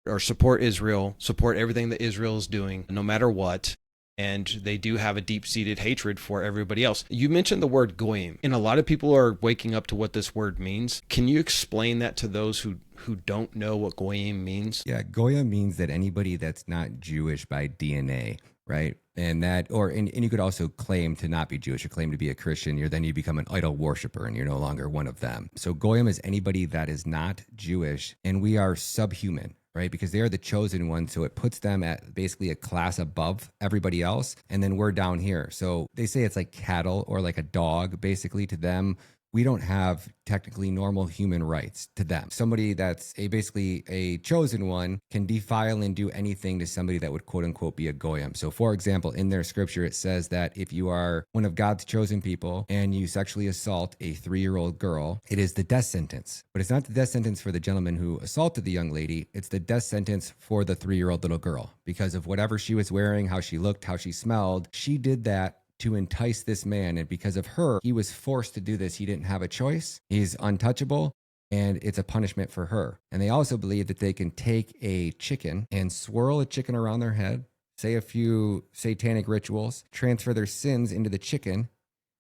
or support Israel, support everything that Israel is doing, no matter what. And they do have a deep-seated hatred for everybody else. You mentioned the word goyim, and a lot of people are waking up to what this word means. Can you explain that to those who don't know what goyim means? Yeah, goyim means that anybody that's not Jewish by DNA, right? And you could also claim to not be Jewish or claim to be a Christian. Then you become an idol worshiper, and you're no longer one of them. So goyim is anybody that is not Jewish, and we are subhuman, right? Because they are the chosen ones. So it puts them at basically a class above everybody else. And then we're down here. So they say it's like cattle or like a dog, basically, to them. We don't have technically normal human rights to them. Somebody that's basically a chosen one can defile and do anything to somebody that would quote unquote be a goyim. So for example, in their scripture, it says that if you are one of God's chosen people and you sexually assault a 3-year-old girl, it is the death sentence. But it's not the death sentence for the gentleman who assaulted the young lady. It's the death sentence for the 3-year-old little girl because of whatever she was wearing, how she looked, how she smelled. She did that to entice this man, and because of her, he was forced to do this. He didn't have a choice. He's untouchable, and it's a punishment for her. And they also believe that they can take a chicken and swirl a chicken around their head, say a few satanic rituals, transfer their sins into the chicken,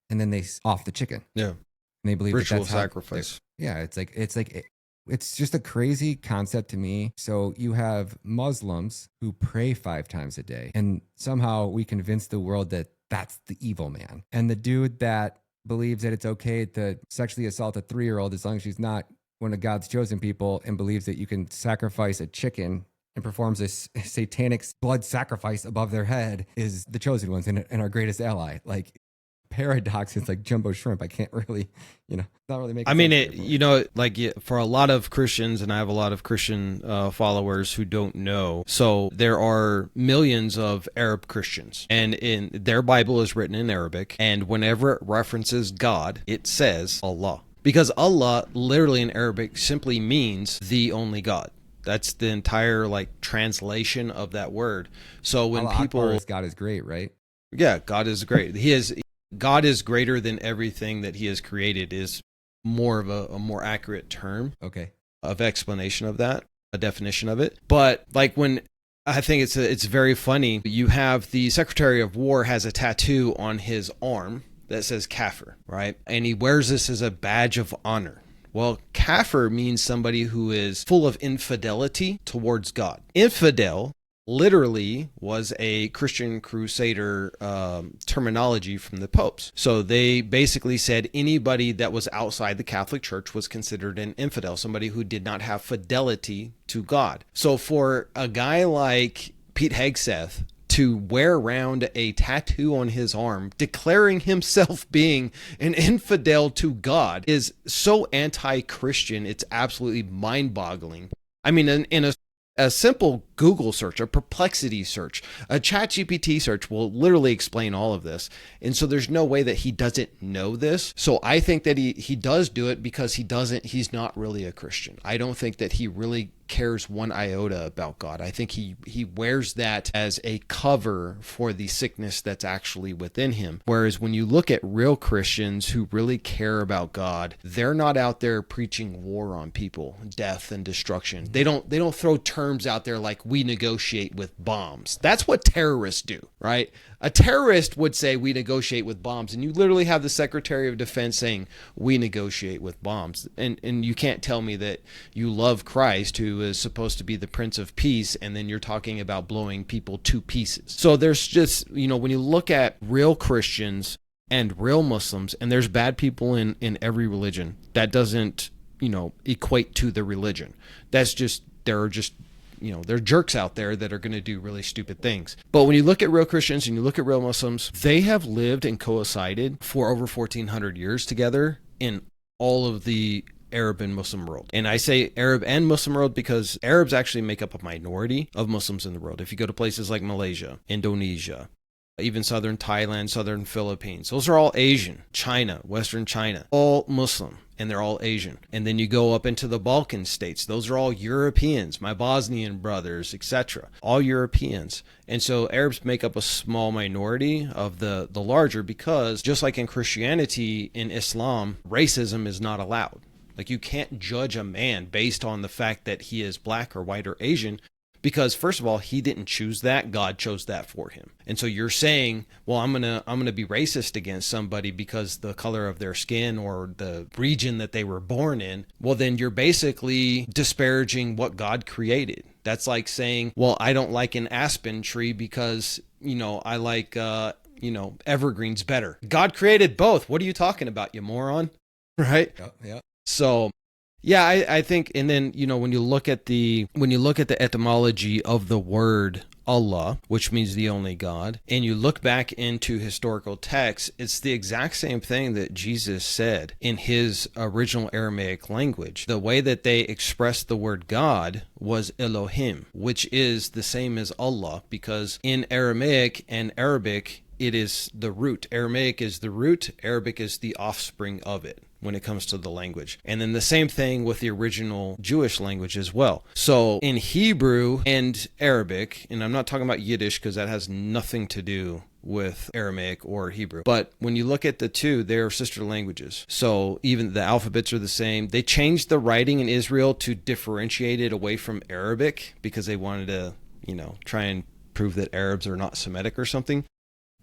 and then they off the chicken. Yeah, and they believe ritual that's sacrifice. It's just a crazy concept to me. So you have Muslims who pray 5 times a day, and somehow we convince the world that that's the evil man. And the dude that believes that it's okay to sexually assault a 3-year-old as long as she's not one of God's chosen people, and believes that you can sacrifice a chicken and performs a satanic blood sacrifice above their head, is the chosen ones and our greatest ally. Like, paradox is like jumbo shrimp. I can't really, not really make. I mean, for a lot of Christians, and I have a lot of Christian followers who don't know. So there are millions of Arab Christians, and in their Bible is written in Arabic, and whenever it references God, it says Allah, because Allah literally in Arabic simply means the only God. That's the entire translation of that word. So when God is great, right? Yeah, God is great. God is greater than everything that he has created is more of a more accurate term of explanation of that. a definition of it. But like when I think it's very funny. You have the Secretary of War has a tattoo on his arm that says Kafir, right? And he wears this as a badge of honor. Well, Kafir means somebody who is full of infidelity towards God. Infidel literally was a Christian crusader terminology from the popes. So they basically said anybody that was outside the Catholic Church was considered an infidel, somebody who did not have fidelity to God. So for a guy like Pete Hegseth to wear around a tattoo on his arm declaring himself being an infidel to God is so anti-Christian, it's absolutely mind-boggling. I mean, in a simple Google search, a Perplexity search, a ChatGPT search will literally explain all of this. And so there's no way that he doesn't know this. So I think that he does do it because he's not really a Christian. I don't think that he really cares one iota about God. I think he wears that as a cover for the sickness that's actually within him. Whereas when you look at real Christians who really care about God, they're not out there preaching war on people, death and destruction. They don't throw terms out there like we negotiate with bombs. That's what terrorists do, right? A terrorist would say we negotiate with bombs, and you literally have the Secretary of Defense saying we negotiate with bombs. And you can't tell me that you love Christ, who is supposed to be the Prince of Peace, and then you're talking about blowing people to pieces. So there's just, when you look at real Christians and real Muslims, and there's bad people in every religion, that doesn't, equate to the religion. That's just, there are just there are jerks out there that are going to do really stupid things. But when you look at real Christians and you look at real Muslims, they have lived and coincided for over 1,400 years together in all of the Arab and Muslim world. And I say Arab and Muslim world because Arabs actually make up a minority of Muslims in the world. If you go to places like Malaysia, Indonesia, even southern Thailand, southern Philippines, those are all Asian. China, Western China, all Muslim, and they're all Asian. And then you go up into the Balkan states, those are all Europeans, my Bosnian brothers, etc., all Europeans. And so Arabs make up a small minority of the larger, because just like in Christianity, in Islam, racism is not allowed. Like, you can't judge a man based on the fact that he is black or white or Asian, because first of all, he didn't choose that. God chose that for him. And so you're saying, well, I'm going to be racist against somebody because the color of their skin or the region that they were born in. Well, then you're basically disparaging what God created. That's like saying, well, I don't like an aspen tree because, I like, evergreens better. God created both. What are you talking about, you moron? Right? Yeah. So yeah, I think, and then, when you look at the etymology of the word Allah, which means the only God, and you look back into historical texts, it's the exact same thing that Jesus said in his original Aramaic language. The way that they expressed the word God was Elohim, which is the same as Allah, because in Aramaic and Arabic, it is the root. Aramaic is the root, Arabic is the offspring of it when it comes to the language. And then the same thing with the original Jewish language as well. So in Hebrew and Arabic, and I'm not talking about Yiddish because that has nothing to do with Aramaic or Hebrew, but when you look at the two, they're sister languages. So even the alphabets are the same. They changed the writing in Israel to differentiate it away from Arabic because they wanted to, try and prove that Arabs are not Semitic or something.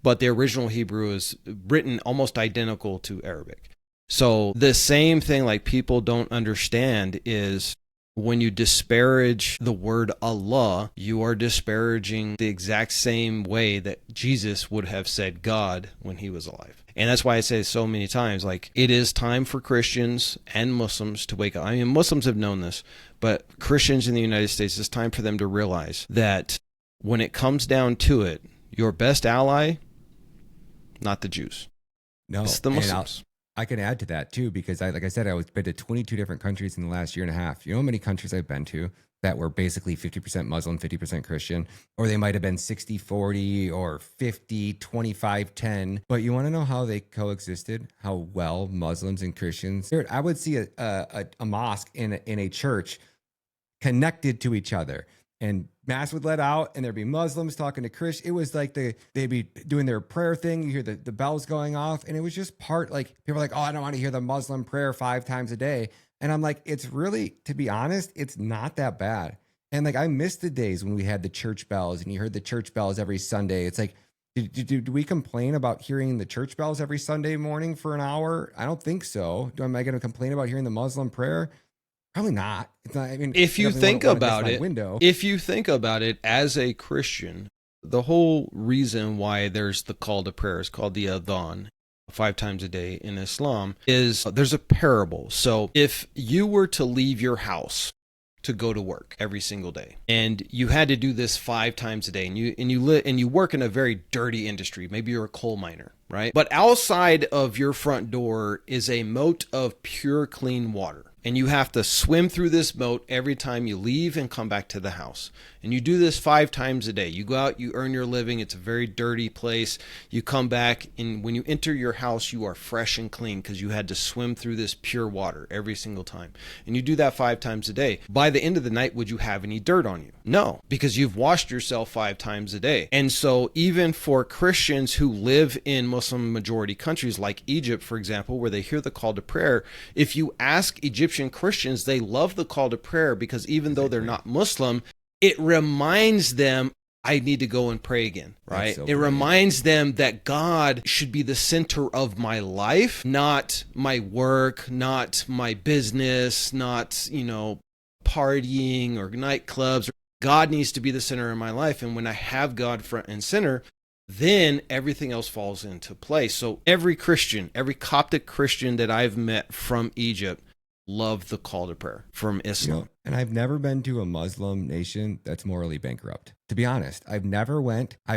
But the original Hebrew is written almost identical to Arabic. So the same thing, like, people don't understand is when you disparage the word Allah, you are disparaging the exact same way that Jesus would have said God when he was alive. And that's why I say so many times, like, it is time for Christians and Muslims to wake up. I mean, Muslims have known this, but Christians in the United States, it's time for them to realize that when it comes down to it, your best ally, not the Jews. No, it's the Muslims. I can add to that too, because like I said, I was been to 22 different countries in the last year and a half. You know how many countries I've been to that were basically 50% Muslim, 50% Christian, or they might have been 60-40 or 50-25-10. But you want to know how they coexisted? How well Muslims and Christians? I would see a mosque in a church connected to each other, and mass would let out, and there'd be Muslims talking to Christians. It was like they'd be doing their prayer thing. You hear the bells going off, and it was just people are like, oh, I don't want to hear the Muslim prayer 5 times a day. And I'm like, it's really, to be honest, it's not that bad. And like, I miss the days when we had the church bells and you heard the church bells every Sunday. It's like, do we complain about hearing the church bells every Sunday morning for an hour? I don't think so. Am I going to complain about hearing the Muslim prayer? Probably not. It's not. I mean, If you think about it, window. if you think about it as a Christian, the whole reason why there's the call to prayer is called the adhan, 5 times a day in Islam, is there's a parable. So if you were to leave your house to go to work every single day, and you had to do this 5 times a day, and you work in a very dirty industry, maybe you're a coal miner, right? But outside of your front door is a moat of pure clean water. And you have to swim through this moat every time you leave and come back to the house. And you do this 5 times a day. You go out, you earn your living. It's a very dirty place. You come back, and when you enter your house, you are fresh and clean because you had to swim through this pure water every single time. And you do that 5 times a day. By the end of the night, would you have any dirt on you? No, because you've washed yourself 5 times a day. And so even for Christians who live in Muslim majority countries like Egypt, for example, where they hear the call to prayer, if you ask Egyptian Christians, they love the call to prayer because even though they're not Muslim, it reminds them, I need to go and pray again, right? So it reminds them that God should be the center of my life, not my work, not my business, not, partying or nightclubs. God needs to be the center of my life. And when I have God front and center, then everything else falls into place. So every Christian, every Coptic Christian that I've met from Egypt, love the call to prayer from Islam. And I've never been to a Muslim nation that's morally bankrupt. To be honest, I've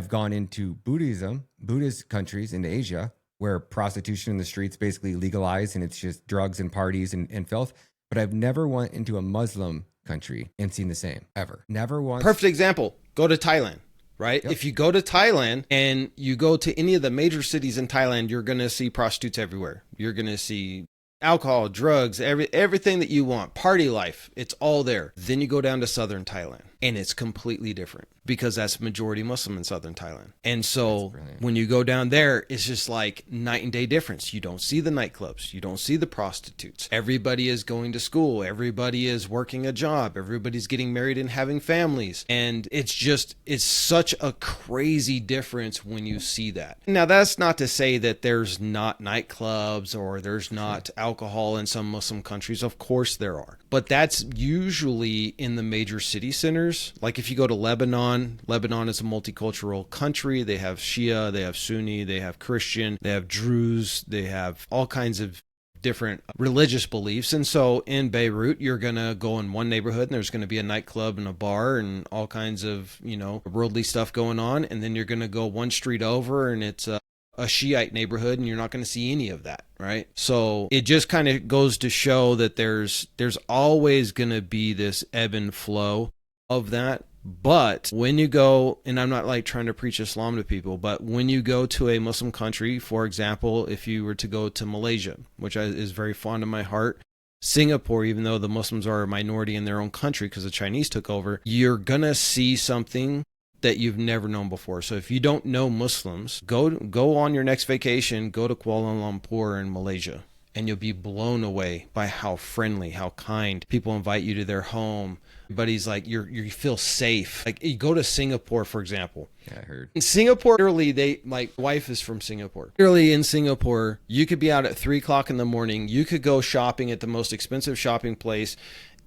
gone into Buddhist countries in Asia where prostitution in the streets basically legalized and it's just drugs and parties and filth. But I've never went into a Muslim country and seen the same ever. Never once. Perfect example. Go to Thailand. Right? Yep. If you go to Thailand and you go to any of the major cities in Thailand, you're going to see prostitutes everywhere. You're going to see alcohol, drugs, everything that you want, party life, it's all there. Then you go down to southern Thailand and it's completely different because that's majority Muslim in southern Thailand. And so when you go down there, it's just like night and day difference. You don't see the nightclubs. You don't see the prostitutes. Everybody is going to school. Everybody is working a job. Everybody's getting married and having families. And it's such a crazy difference when you see that. Now, that's not to say that there's not nightclubs or there's not alcohol in some Muslim countries. Of course there are. But that's usually in the major city centers. Like if you go to Lebanon is a multicultural country. They have Shia, they have Sunni, they have Christian, they have Druze, they have all kinds of different religious beliefs. And so in Beirut, you're going to go in one neighborhood and there's going to be a nightclub and a bar and all kinds of, worldly stuff going on. And then you're going to go one street over and it's a Shiite neighborhood and you're not going to see any of that, right? So it just kind of goes to show that there's always going to be this ebb and flow of that. But when you go, and I'm not like trying to preach Islam to people, but when you go to a Muslim country, for example, if you were to go to Malaysia, which is very fond of my heart, Singapore, even though the Muslims are a minority in their own country because the Chinese took over, you're going to see something that you've never known before. So if you don't know Muslims, go on your next vacation, go to Kuala Lumpur in Malaysia, and you'll be blown away by how friendly, how kind. People invite you to their home. Everybody's like, you feel safe. Like you go to Singapore, for example. Yeah, I heard. In Singapore, literally, my wife is from Singapore. Literally in Singapore, you could be out at 3:00 in the morning. You could go shopping at the most expensive shopping place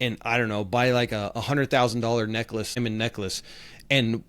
and, I don't know, buy like a $100,000 necklace and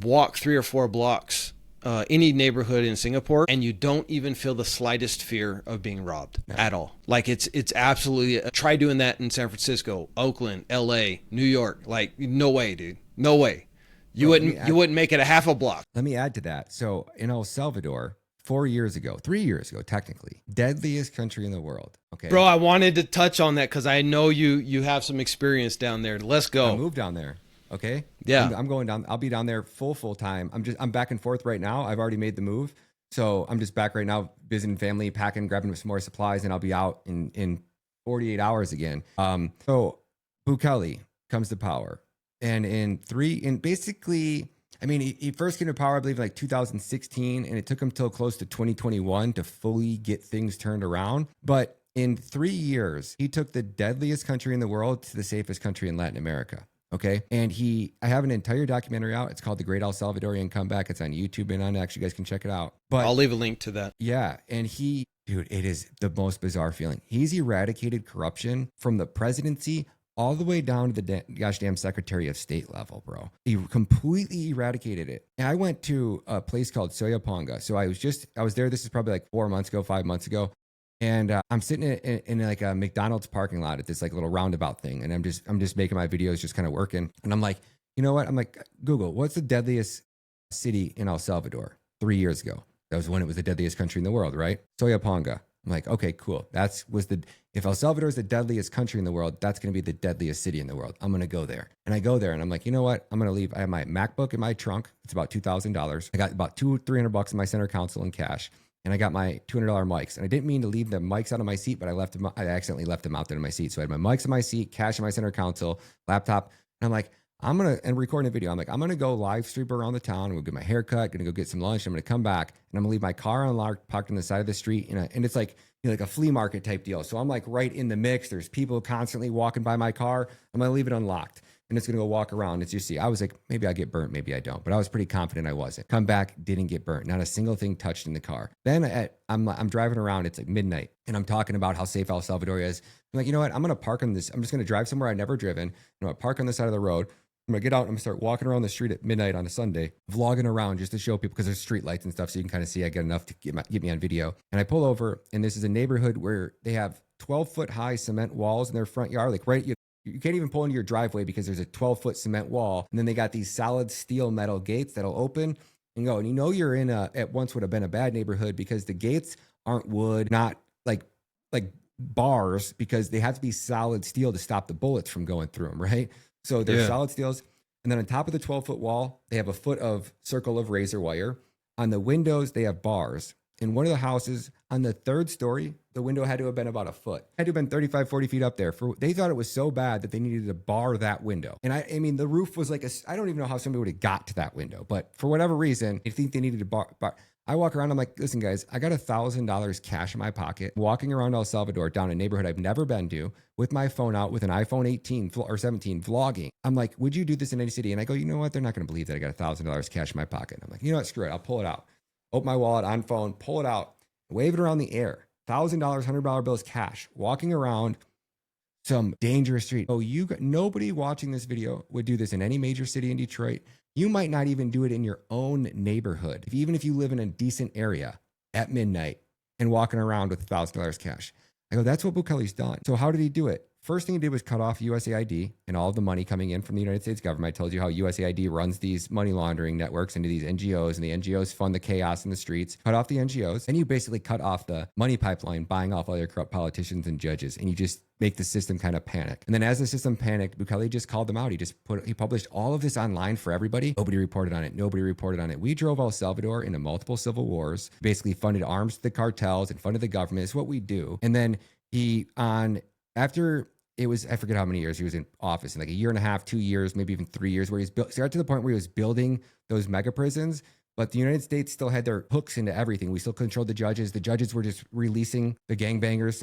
walk 3 or 4 blocks, any neighborhood in Singapore, and you don't even feel the slightest fear of being robbed at all. Like it's absolutely, try doing that in San Francisco, Oakland, LA, New York. Like, no way, dude. No way. You wouldn't make it a half a block. Let me add to that. So in El Salvador, 3 years ago, technically, deadliest country in the world. Okay. Bro, I wanted to touch on that because I know you have some experience down there. Let's go. I moved down there. Okay. Yeah. I'm going down. I'll be down there full time. I'm back and forth right now. I've already made the move. So I'm just back right now, visiting family, packing, grabbing some more supplies, and I'll be out in 48 hours again. So Bukele comes to power. And he first came to power, I believe, like 2016, and it took him till close to 2021 to fully get things turned around. But In 3 years, he took the deadliest country in the world to the safest country in Latin America. Okay. And I have an entire documentary out. It's called The Great El Salvadorian Comeback. It's on YouTube and on X. You guys can check it out. But I'll leave a link to that. yeah. And dude, it is the most bizarre feeling. He's eradicated corruption from the presidency all the way down to the gosh damn Secretary of State level, bro. He completely eradicated it. And I went to a place called Soyaponga. So I was there. This is probably like 4 months ago, 5 months ago. And I'm sitting in like a McDonald's parking lot at this like little roundabout thing. And I'm just making my videos, just kind of working. And I'm like, you know what? I'm like, Google, what's the deadliest city in El Salvador 3 years ago? That was when it was the deadliest country in the world, right? Soyaponga. I'm like, okay, cool. If El Salvador is the deadliest country in the world, that's going to be the deadliest city in the world. I'm going to go there. And I go there and I'm like, you know what? I'm going to leave. I have my MacBook in my trunk. It's about $2,000. I got about $300 in my center console in cash. And I got my $200 mics. And I didn't mean to leave the mics out of my seat, but I accidentally left them out there in my seat. So I had my mics in my seat, cash in my center console, laptop. And I'm like, and recording a video. I'm like, I'm going to go live stream around the town. I'm going to get my hair cut, going to go get some lunch. I'm going to come back and I'm going to leave my car unlocked, parked on the side of the street. And it's like, like a flea market type deal. So I'm like right in the mix. There's people constantly walking by my car. I'm going to leave it unlocked and it's going to go walk around. As you see, I was like, maybe I get burnt, maybe I don't, but I was pretty confident I wasn't. Come back, didn't get burnt. Not a single thing touched in the car. Then I'm driving around. It's like midnight and I'm talking about how safe El Salvador is. I'm like, you know what? I'm going to park on this. I'm just going to drive somewhere I've never driven. I'm going to park on the side of the road. I'm going to get out and I'm going to start walking around the street at midnight on a Sunday, vlogging around just to show people because there's street lights and stuff. So you can kind of see I get enough to get me on video. And I pull over and this is a neighborhood where they have 12-foot high cement walls in their front yard. Like you can't even pull into your driveway because there's a 12-foot cement wall. And then they got these solid steel metal gates that'll open and go. And you know you're in at once would have been a bad neighborhood because the gates aren't wood, not like bars, because they have to be solid steel to stop the bullets from going through them, right? So they're solid steels. And then on top of the 12-foot wall, they have a foot of circle of razor wire. On the windows, they have bars. In one of the houses, on the third story, the window had to have been about a foot. Had to have been 35, 40 feet up there. They thought it was so bad that they needed to bar that window. And I mean, the roof was like I don't even know how somebody would have got to that window. But for whatever reason, I think they needed to bar. I walk around, I'm like, listen, guys, I got $1,000 cash in my pocket, walking around El Salvador down a neighborhood I've never been to with my phone out with an iPhone 18 or 17 vlogging. I'm like, would you do this in any city? And I go, you know what? They're not going to believe that I got $1,000 cash in my pocket. I'm like, you know what? Screw it. I'll pull it out. Open my wallet on phone, pull it out, wave it around the air. $1,000, $100 bills cash, walking around some dangerous street. Oh, nobody watching this video would do this in any major city in Detroit. You might not even do it in your own neighborhood, even if you live in a decent area at midnight and walking around with $1,000 cash. I go, that's what Bukele's done. So how did he do it? First thing he did was cut off USAID and all of the money coming in from the United States government. I told you how USAID runs these money laundering networks into these NGOs, and the NGOs fund the chaos in the streets. Cut off the NGOs, and you basically cut off the money pipeline, buying off all your corrupt politicians and judges, and you just make the system kind of panic. And then as the system panicked, Bukele just called them out. He published all of this online for everybody. Nobody reported on it. We drove El Salvador into multiple civil wars, basically funded arms to the cartels and funded the government. It's what we do. And then after it was, I forget how many years he was in office, in like a year and a half, 2 years, maybe even 3 years, where got to the point where he was building those mega prisons. But the United States still had their hooks into everything. We still controlled the judges. The judges were just releasing the gangbangers.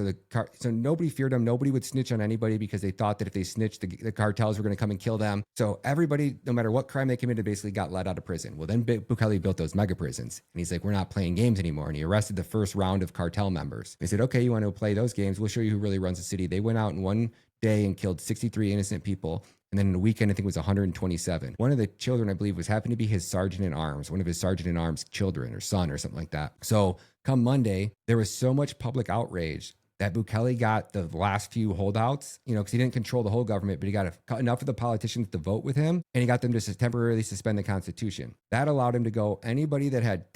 So nobody feared them. Nobody would snitch on anybody because they thought that if they snitched, the cartels were going to come and kill them. So everybody, no matter what crime they committed, basically got let out of prison. Well, then Bukele built those mega prisons. And he's like, we're not playing games anymore. And he arrested the first round of cartel members. They said, okay, you want to play those games? We'll show you who really runs the city. They went out in one day and killed 63 innocent people. And then in a weekend, I think it was 127. One of the children, I believe, happened to be his sergeant in arms, one of his sergeant in arms children or son or something like that. So come Monday, there was so much public outrage that Bukele got the last few holdouts, because he didn't control the whole government, but he got enough of the politicians to vote with him, and he got them to temporarily suspend the Constitution. That allowed him to go, anybody that had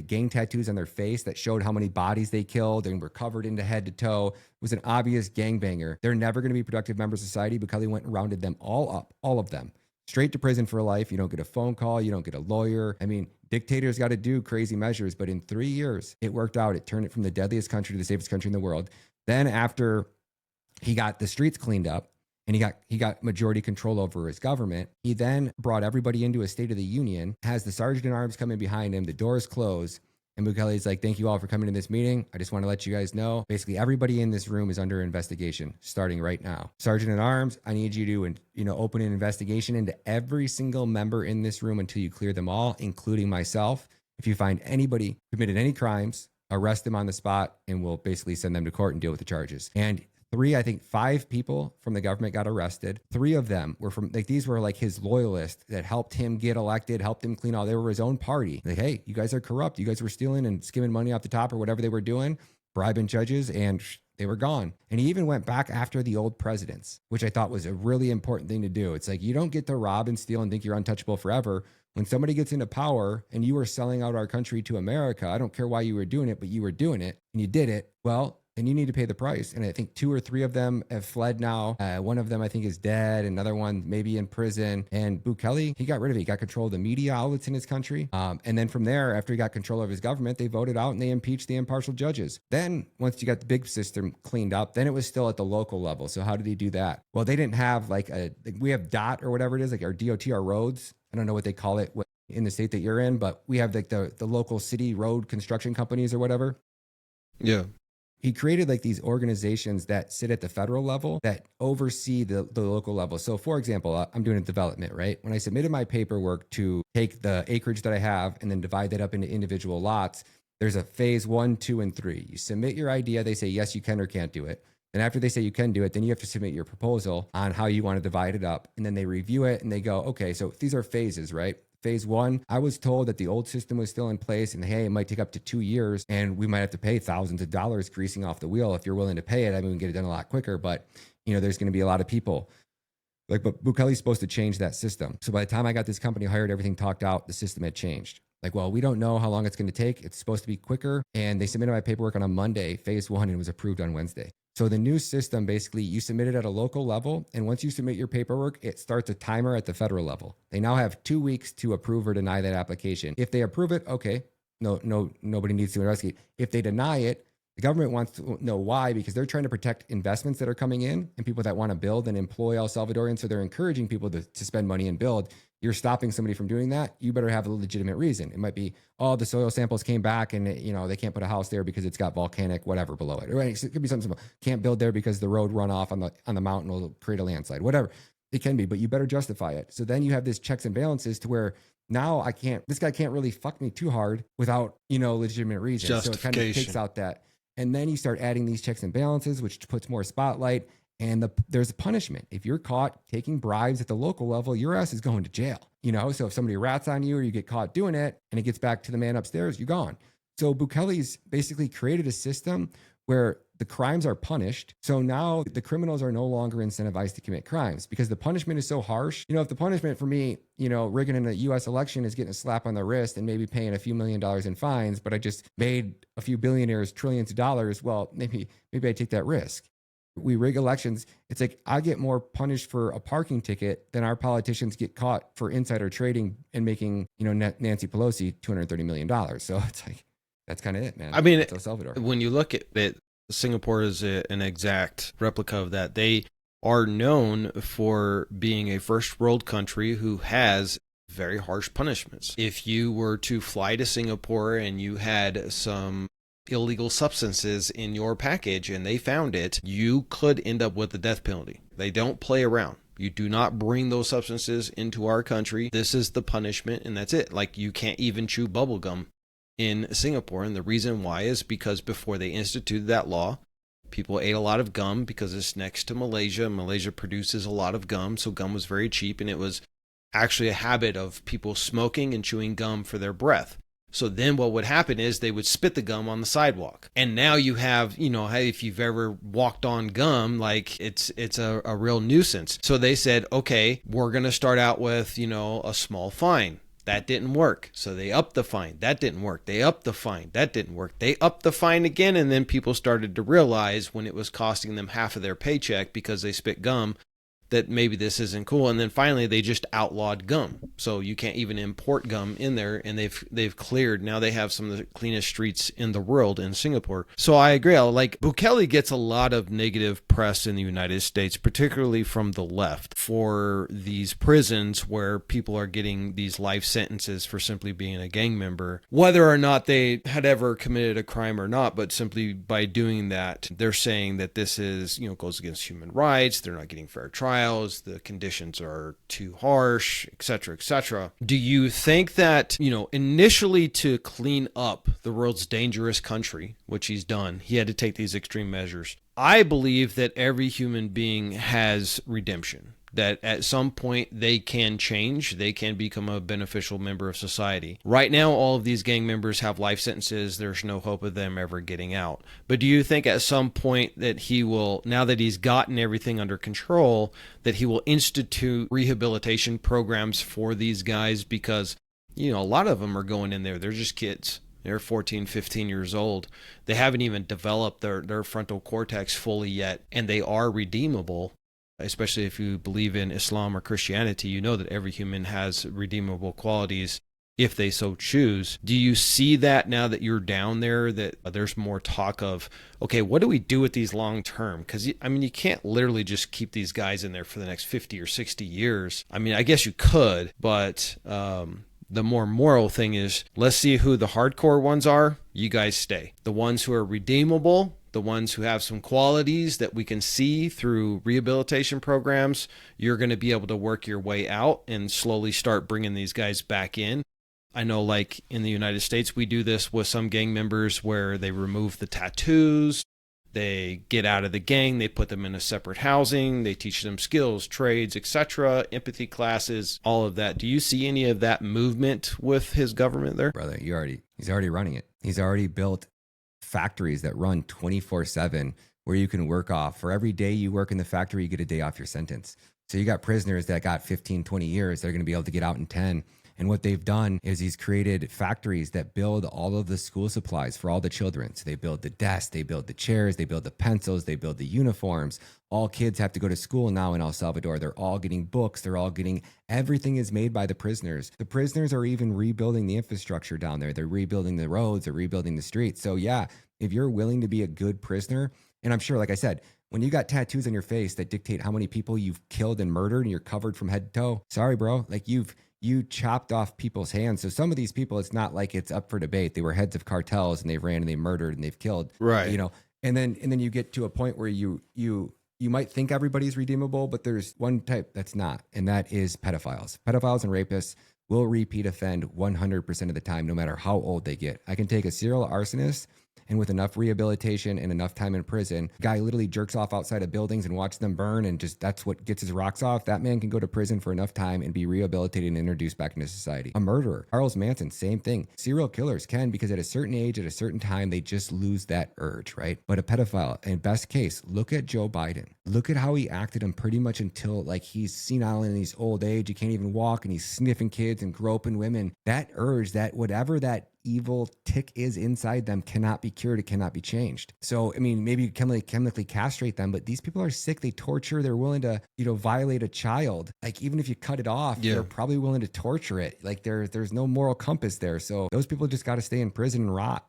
gang tattoos on their face that showed how many bodies they killed and were covered into head to toe, was an obvious gangbanger. They're never going to be productive members of society. Bukele went and rounded them all up, all of them. Straight to prison for life. You don't get a phone call. You don't get a lawyer. I mean, dictators got to do crazy measures, but in 3 years, it worked out. It turned it from the deadliest country to the safest country in the world. Then after he got the streets cleaned up and he got majority control over his government, he then brought everybody into a State of the Union, has the sergeant in arms come in behind him, the doors close, And Bukele's like, thank you all for coming to this meeting. I just want to let you guys know, basically everybody in this room is under investigation starting right now. Sergeant at Arms, I need you to, open an investigation into every single member in this room until you clear them all, including myself. If you find anybody committed any crimes, arrest them on the spot, and we'll basically send them to court and deal with the charges. And I think 5 people from the government got arrested. 3 of them were from, like, these were like his loyalists that helped him get elected, helped him clean all. They were his own party. Like, hey, you guys are corrupt. You guys were stealing and skimming money off the top or whatever they were doing, bribing judges, and they were gone. And he even went back after the old presidents, which I thought was a really important thing to do. It's like, you don't get to rob and steal and think you're untouchable forever. When somebody gets into power and you were selling out our country to America, I don't care why you were doing it, but you were doing it and you did it. Well, and you need to pay the price. And I think 2 or 3 of them have fled now. One of them, I think, is dead. Another one maybe in prison. And Bukele, he got rid of it. He got control of the media outlets in his country. And then from there, after he got control of his government, they voted out and they impeached the impartial judges. Then once you got the big system cleaned up, then it was still at the local level. So how did he do that? Well, they didn't have we have DOT or whatever it is, like our DOT, our roads. I don't know what they call it in the state that you're in, but we have like the local city road construction companies or whatever. Yeah. He created like these organizations that sit at the federal level that oversee the local level. So for example, I'm doing a development, right? When I submitted my paperwork to take the acreage that I have and then divide that up into individual lots, there's a phase 1, 2, and 3. You submit your idea. They say, yes, you can or can't do it. And after they say you can do it, then you have to submit your proposal on how you want to divide it up. And then they review it and they go, okay, so these are phases, right? Phase 1, I was told that the old system was still in place and hey, it might take up to 2 years and we might have to pay thousands of dollars greasing off the wheel. If you're willing to pay it, I mean, we can get it done a lot quicker, but there's going to be a lot of people. But Bukele's supposed to change that system. So by the time I got this company hired, everything talked out, the system had changed. Well, we don't know how long it's going to take. It's supposed to be quicker. And they submitted my paperwork on a Monday, phase 1, and it was approved on Wednesday. So the new system, basically, you submit it at a local level. And once you submit your paperwork, it starts a timer at the federal level. They now have 2 weeks to approve or deny that application. If they approve it, okay, nobody needs to investigate. If they deny it, the government wants to know why, because they're trying to protect investments that are coming in and people that want to build and employ El Salvadorians. So they're encouraging people to spend money and build. You're stopping somebody from doing that. You better have a legitimate reason. It might be, the soil samples came back and they can't put a house there because it's got volcanic whatever below it. Right? It could be something simple. Can't build there because the road runoff on the mountain will create a landslide. Whatever it can be, but you better justify it. So then you have this checks and balances to where now this guy can't really fuck me too hard without legitimate reason. So it kind of takes out that. And then you start adding these checks and balances, which puts more spotlight. And there's a punishment. If you're caught taking bribes at the local level, your ass is going to jail. So if somebody rats on you or you get caught doing it and it gets back to the man upstairs, you're gone. So Bukele's basically created a system where the crimes are punished. So now the criminals are no longer incentivized to commit crimes because the punishment is so harsh. If the punishment for me, rigging in a US election is getting a slap on the wrist and maybe paying a few $1 million in fines, but I just made a few billionaires trillions of dollars. Well, maybe I take that risk. We rig elections. It's like I get more punished for a parking ticket than our politicians get caught for insider trading and making, Nancy Pelosi $230 million. So it's like, that's kind of it, man. I mean, it's El Salvador. When you look at it, Singapore is an exact replica of that. They are known for being a first world country who has very harsh punishments. If you were to fly to Singapore and you had some illegal substances in your package and they found it, you could end up with the death penalty. They don't play around. You do not bring those substances into our country. This is the punishment and that's it. Like, you can't even chew bubble gum in Singapore. And the reason why is because before they instituted that law, people ate a lot of gum because it's next to Malaysia. Malaysia produces a lot of gum, so gum was very cheap, and it was actually a habit of people smoking and chewing gum for their breath. So then what would happen is they would spit the gum on the sidewalk. And now you have, hey, if you've ever walked on gum, like it's a real nuisance. So they said, okay, we're going to start out with, a small fine. That didn't work. So they upped the fine. That didn't work. They upped the fine. That didn't work. They upped the fine again. And then people started to realize when it was costing them half of their paycheck because they spit gum, that maybe this isn't cool. And then finally they just outlawed gum. So you can't even import gum in there, and they've cleared. Now they have some of the cleanest streets in the world in Singapore. So I agree. Like Bukele gets a lot of negative press in the United States, particularly from the left, for these prisons where people are getting these life sentences for simply being a gang member, whether or not they had ever committed a crime or not. But simply by doing that, they're saying that this is, goes against human rights. They're not getting fair trials. The conditions are too harsh, etc., etc. Do you think that, initially to clean up the world's dangerous country, which he's done, he had to take these extreme measures? I believe that every human being has redemption, that at some point they can change, they can become a beneficial member of society. Right now, all of these gang members have life sentences. There's no hope of them ever getting out. But do you think at some point that he will, now that he's gotten everything under control, that he will institute rehabilitation programs for these guys? Because, a lot of them are going in there, they're just kids. They're 14, 15 years old. They haven't even developed their frontal cortex fully yet, and they are redeemable. Especially if you believe in Islam or Christianity, you know that every human has redeemable qualities if they so choose. Do you see that now that you're down there, that there's more talk of, okay, what do we do with these long term? Because, you can't literally just keep these guys in there for the next 50 or 60 years. I guess you could, but the more moral thing is, let's see who the hardcore ones are. You guys stay. The ones who are redeemable, the ones who have some qualities that we can see through rehabilitation programs, you're going to be able to work your way out and slowly start bringing these guys back in. I know, like in the United States, we do this with some gang members where they remove the tattoos, they get out of the gang, they put them in a separate housing, they teach them skills, trades, etc., empathy classes, all of that. Do you see any of that movement with his government there? Brother, he's already running it. He's already built factories that run 24/7 where you can work off. For every day you work in the factory, you get a day off your sentence. So you got prisoners that got 15, 20 years. They're going to be able to get out in 10. And what they've done is he's created factories that build all of the school supplies for all the children. So they build the desks, they build the chairs, they build the pencils, they build the uniforms. All kids have to go to school now in El Salvador. They're all getting books. They're all getting, everything is made by the prisoners. The prisoners are even rebuilding the infrastructure down there. They're rebuilding the roads, they're rebuilding the streets. So yeah, if you're willing to be a good prisoner, and I'm sure, like I said, when you got tattoos on your face that dictate how many people you've killed and murdered and you're covered from head to toe, sorry, bro, like you chopped off people's hands. So some of these people, it's not like it's up for debate. They were heads of cartels and they ran and they murdered and they've killed. Right. And then you get to a point where you might think everybody's redeemable, but there's one type that's not, and that is pedophiles. Pedophiles and rapists will repeat offend 100% of the time, no matter how old they get. I can take a serial arsonist, and with enough rehabilitation and enough time in prison, guy literally jerks off outside of buildings and watches them burn, and just that's what gets his rocks off. That man can go to prison for enough time and be rehabilitated and introduced back into society. A murderer, Charles Manson, same thing. Serial killers can, because at a certain age, at a certain time, they just lose that urge, right? But a pedophile, in best case, look at Joe Biden. Look at how he acted him pretty much until like he's senile in his old age. He can't even walk and he's sniffing kids and groping women. That urge, that whatever that evil tick is inside them cannot be cured. It cannot be changed. So, maybe you chemically castrate them, but these people are sick. They torture. They're willing to, violate a child. Like, even if you cut it off, they're probably willing to torture it. Like, there's no moral compass there. So those people just got to stay in prison and rot.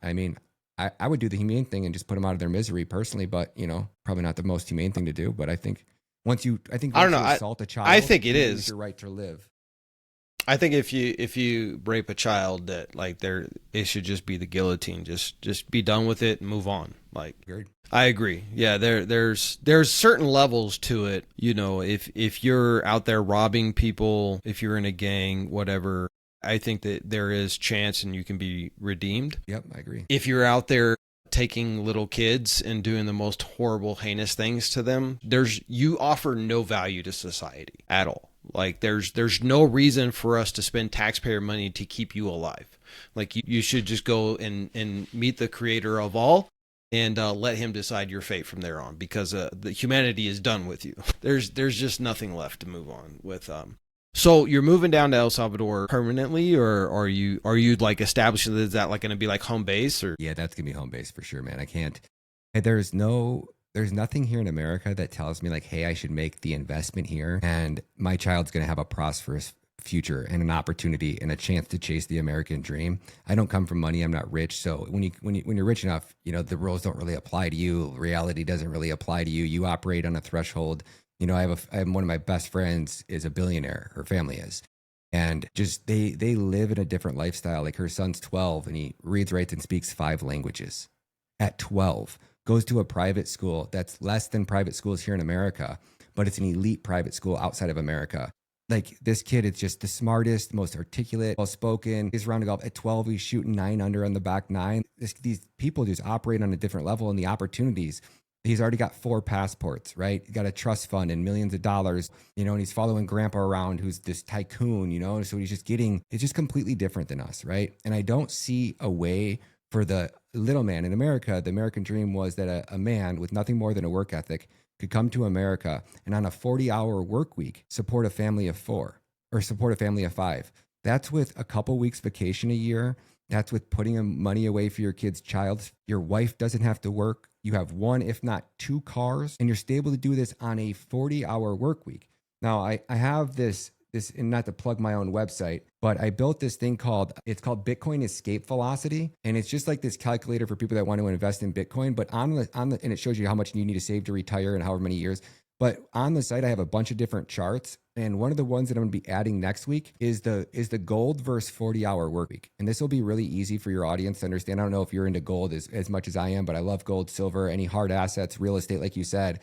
I would do the humane thing and just put them out of their misery personally, but, probably not the most humane thing to do. But I think once you assault a child, I think it is your right to live. I think if you rape a child, that like it should just be the guillotine. Just be done with it and move on. Like, Agreed. I agree. Yeah, there's certain levels to it. If you're out there robbing people, if you're in a gang, whatever, I think that there is chance and you can be redeemed. Yep, I agree. If you're out there taking little kids and doing the most horrible, heinous things to them, you offer no value to society at all. Like, there's no reason for us to spend taxpayer money to keep you alive. Like, you should just go and meet the creator of all and let him decide your fate from there on, because the humanity is done with you. There's just nothing left to move on with. So you're moving down to El Salvador permanently, or are you like establishing, is that like going to be like home base? Or yeah, that's gonna be home base for sure, man. I can't. There's no There's nothing here in America that tells me like, hey, I should make the investment here and my child's going to have a prosperous future and an opportunity and a chance to chase the American dream. I don't come from money. I'm not rich. So when you're rich enough, the rules don't really apply to you. Reality doesn't really apply to you. You operate on a threshold. I have one of my best friends is a billionaire. Her family is. And just they live in a different lifestyle. Like her son's 12 and he reads, writes, and speaks 5 languages at 12. Goes to a private school that's less than private schools here in America, but it's an elite private school outside of America. Like this kid is just the smartest, most articulate, well-spoken. He's around to golf at 12. He's shooting 9 under on the back 9. These people just operate on a different level, and the opportunities. He's already got 4 passports, right? He got a trust fund and millions of dollars, and he's following grandpa around who's this tycoon, so he's just it's just completely different than us, right? And I don't see a way for the little man in America. The American dream was that a man with nothing more than a work ethic could come to America and on a 40-hour work week support a family of 4 or support a family of 5. That's with a couple weeks vacation a year. That's with putting money away for your kid's child. Your wife doesn't have to work. You have 1, if not 2 cars, and you're able to do this on a 40-hour work week. Now, I have this, and not to plug my own website, but I built this thing called Bitcoin Escape Velocity. And it's just like this calculator for people that want to invest in Bitcoin, but and it shows you how much you need to save to retire and however many years. But on the site, I have a bunch of different charts. And one of the ones that I'm going to be adding next week is the gold versus 40-hour work week. And this will be really easy for your audience to understand. I don't know if you're into gold as much as I am, but I love gold, silver, any hard assets, real estate, like you said.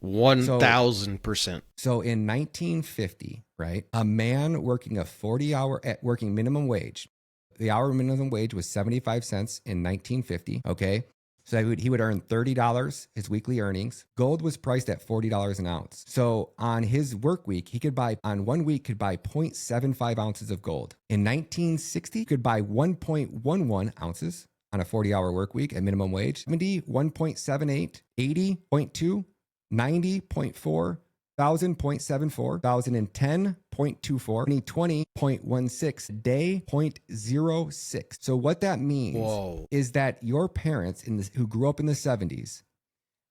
1,000%. So in 1950, right, a man working a 40-hour working minimum wage, the hour minimum wage was 75 cents in 1950. Okay. So he would earn $30, his weekly earnings. Gold was priced at $40 an ounce. So on his work week, he could buy 0.75 ounces of gold. In 1960, he could buy 1.11 ounces on a 40-hour work week at minimum wage. 70, 1.78, 80.2, 90.4, 1,000.74, 1,010.24, 20.16, day 0.06. So what that means is that your parents who grew up in the 70s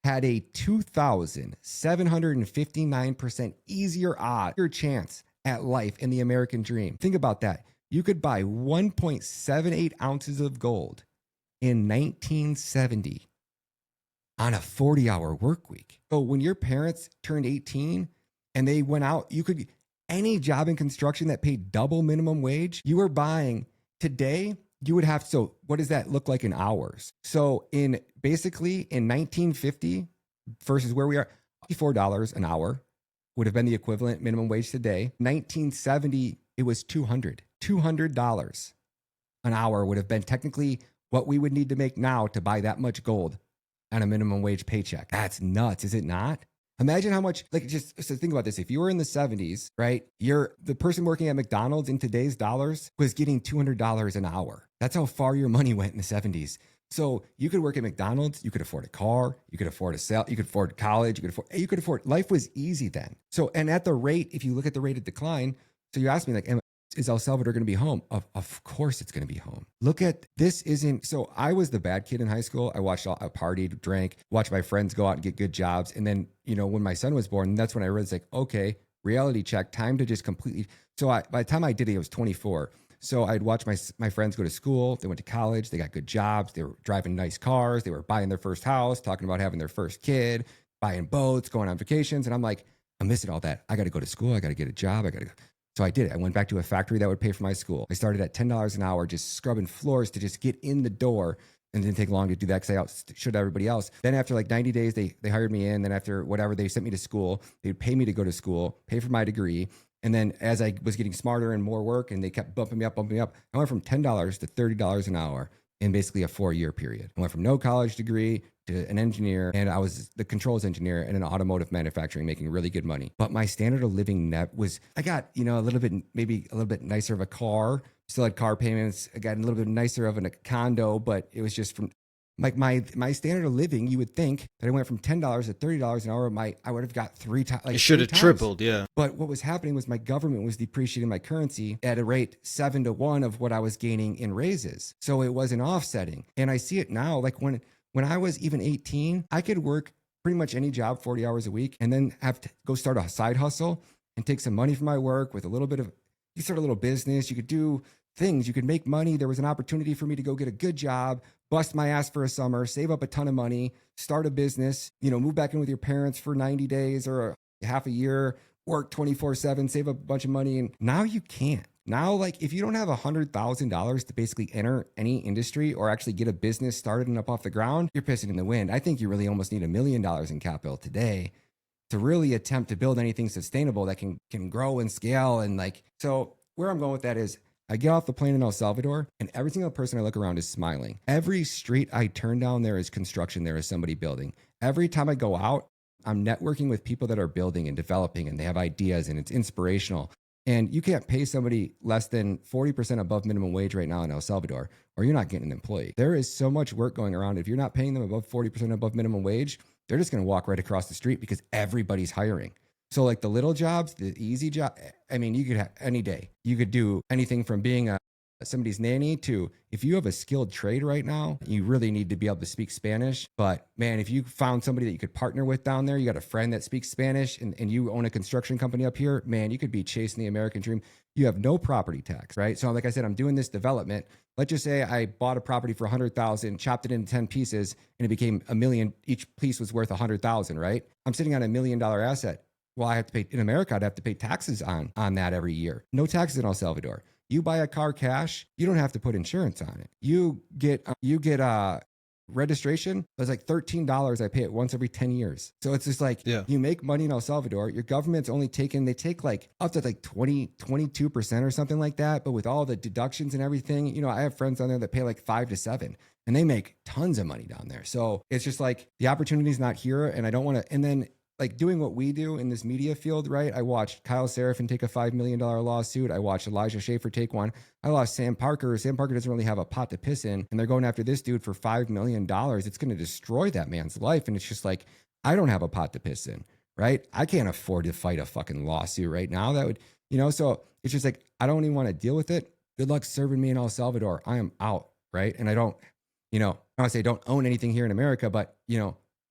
had a 2,759% easier chance at life in the American dream. Think about that. You could buy 1.78 ounces of gold in 1970 on a 40-hour work week. So when your parents turned 18 and they went out, any job in construction that paid double minimum wage, you were buying today, you would have, so what does that look like in hours? So in 1950 versus where we are, $4 an hour would have been the equivalent minimum wage today. 1970, it was $200 an hour would have been technically what we would need to make now to buy that much gold on a minimum wage paycheck. That's nuts, is it not? Imagine how much, so think about this. If you were in the 70s, right, the person working at McDonald's in today's dollars was getting $200 an hour. That's how far your money went in the 70s. So you could work at McDonald's, you could afford a car, you could afford you could afford college, life was easy then. So, and at the rate, if you look at the rate of decline, so you asked me is El Salvador going to be home? Of course it's going to be home. Look at this so I was the bad kid in high school. I partied, drank, watched my friends go out and get good jobs. And then, when my son was born, that's when I realized okay, reality check, time to just completely. So by the time I did it, I was 24. So I'd watch my friends go to school. They went to college. They got good jobs. They were driving nice cars. They were buying their first house, talking about having their first kid, buying boats, going on vacations. And I'm like, I'm missing all that. I got to go to school. I got to get a job. So I did it. I went back to a factory that would pay for my school. I started at $10 an hour, just scrubbing floors to just get in the door. And it didn't take long to do that because I outshot everybody else. Then after 90 days, they hired me in. Then after whatever, they sent me to school. They would pay me to go to school, pay for my degree. And then as I was getting smarter and more work, and they kept bumping me up, I went from $10 to $30 an hour in basically a 4-year period. I went from no college degree to an engineer, and I was the controls engineer in an automotive manufacturing, making really good money. But my standard of living I got, maybe a little bit nicer of a car, still had car payments. I got a little bit nicer of a condo, but it was just from my standard of living. You would think that I went from $10 to $30 an hour. I would have got 3 times. It should have tripled, yeah. But what was happening was my government was depreciating my currency at a rate 7 to 1 of what I was gaining in raises. So it wasn't offsetting. And I see it now, when I was even 18, I could work pretty much any job 40 hours a week and then have to go start a side hustle and take some money from my work with a little bit of, you start a little business, you could do things, you could make money. There was an opportunity for me to go get a good job, bust my ass for a summer, save up a ton of money, start a business, move back in with your parents for 90 days or half a year, work 24/7, save up a bunch of money. And now you can't. Now, like, if you don't have $100,000 to basically enter any industry or actually get a business started and up off the ground, you're pissing in the wind. I think you really almost need $1 million in capital today to really attempt to build anything sustainable that can grow and scale. And like, so where I'm going with that is I get off the plane in El Salvador and every single person I look around is smiling. Every street I turn down, there is construction. There is somebody building. Every time I go out, I'm networking with people that are building and developing and they have ideas and it's inspirational. And you can't pay somebody less than 40% above minimum wage right now in El Salvador, or you're not getting an employee. There is so much work going around. If you're not paying them above 40% above minimum wage, they're just going to walk right across the street because everybody's hiring. So like the little jobs, the easy job, I mean, you could have any day, you could do anything from being somebody's nanny to, if you have a skilled trade right now, you really need to be able to speak Spanish. But man, if you found somebody that you could partner with down there, you got a friend that speaks Spanish and you own a construction company up here, man, you could be chasing the American dream. You have no property tax, right? So like I said, I'm doing this development. Let's just say I bought a property for 100,000, chopped it into 10 pieces and it became $1 million. Each piece was worth 100,000, right? I'm sitting on $1 million asset. Well, I have to pay in America. I'd have to pay taxes on that every year. No taxes in El Salvador. You buy a car cash, you don't have to put insurance on it. You get registration. It's like $13. I pay it once every 10 years. So it's just like, You make money in El Salvador. Your government's only they take like up to like 22% or something like that. But with all the deductions and everything, I have friends on there that pay like 5 to 7 and they make tons of money down there. So it's just like the opportunity's not here. And I don't want to, and then like doing what we do in this media field, right? I watched Kyle Seraphin take a $5 million lawsuit. I watched Elijah Schaefer take one. I lost Sam Parker. Sam Parker doesn't really have a pot to piss in. And they're going after this dude for $5 million. It's going to destroy that man's life. And it's just like, I don't have a pot to piss in, right? I can't afford to fight a fucking lawsuit right now. That would, so it's just like, I don't even want to deal with it. Good luck serving me in El Salvador. I am out, right? And I don't, I don't want to say don't own anything here in America, but,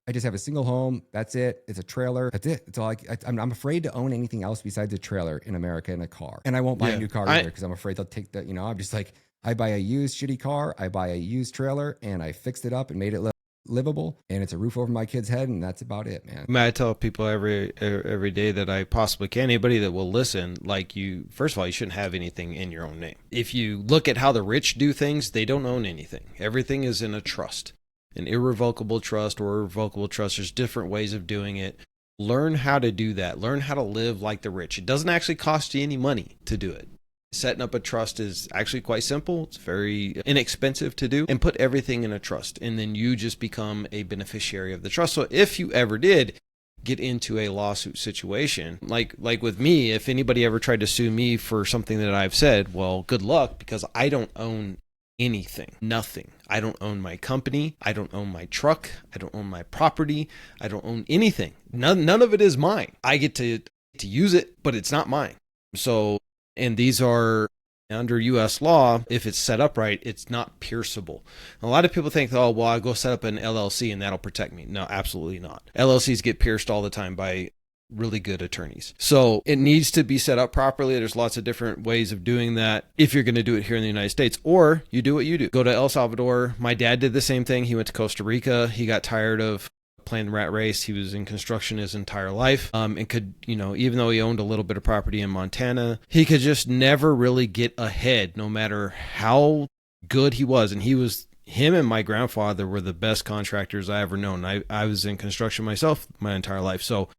I just have a single home. That's it. It's a trailer. That's it. It's all I'm afraid to own anything else besides a trailer in America and a car. And I won't buy a new car either because I'm afraid they'll take the, I'm just like, I buy a used shitty car. I buy a used trailer and I fixed it up and made it livable. And it's a roof over my kid's head. And that's about it, man. I tell people every day that I possibly can, anybody that will listen, like first of all, you shouldn't have anything in your own name. If you look at how the rich do things, they don't own anything. Everything is in a trust. An irrevocable trust or irrevocable trust. There's different ways of doing it. Learn how to do that. Learn how to live like the rich. It doesn't actually cost you any money to do it. Setting up a trust is actually quite simple. It's very inexpensive to do, and put everything in a trust. And then you just become a beneficiary of the trust. So if you ever did get into a lawsuit situation, like with me, if anybody ever tried to sue me for something that I've said, well, good luck, because I don't own anything, nothing. I don't own my company. I don't own my truck. I don't own my property. I don't own anything. None of it is mine. I get to use it, but it's not mine. So, and these are under U.S. law, if it's set up right, it's not pierceable. A lot of people think, oh, well, I'll go set up an LLC and that'll protect me. No, absolutely not. LLCs get pierced all the time by really good attorneys. So it needs to be set up properly. There's lots of different ways of doing that if you're going to do it here in the United States, or you do what you do. Go to El Salvador. My dad did the same thing. He went to Costa Rica. He got tired of playing the rat race. He was in construction his entire life, and could, even though he owned a little bit of property in Montana, he could just never really get ahead no matter how good he was. And him and my grandfather were the best contractors I ever known. I was in construction myself my entire life. So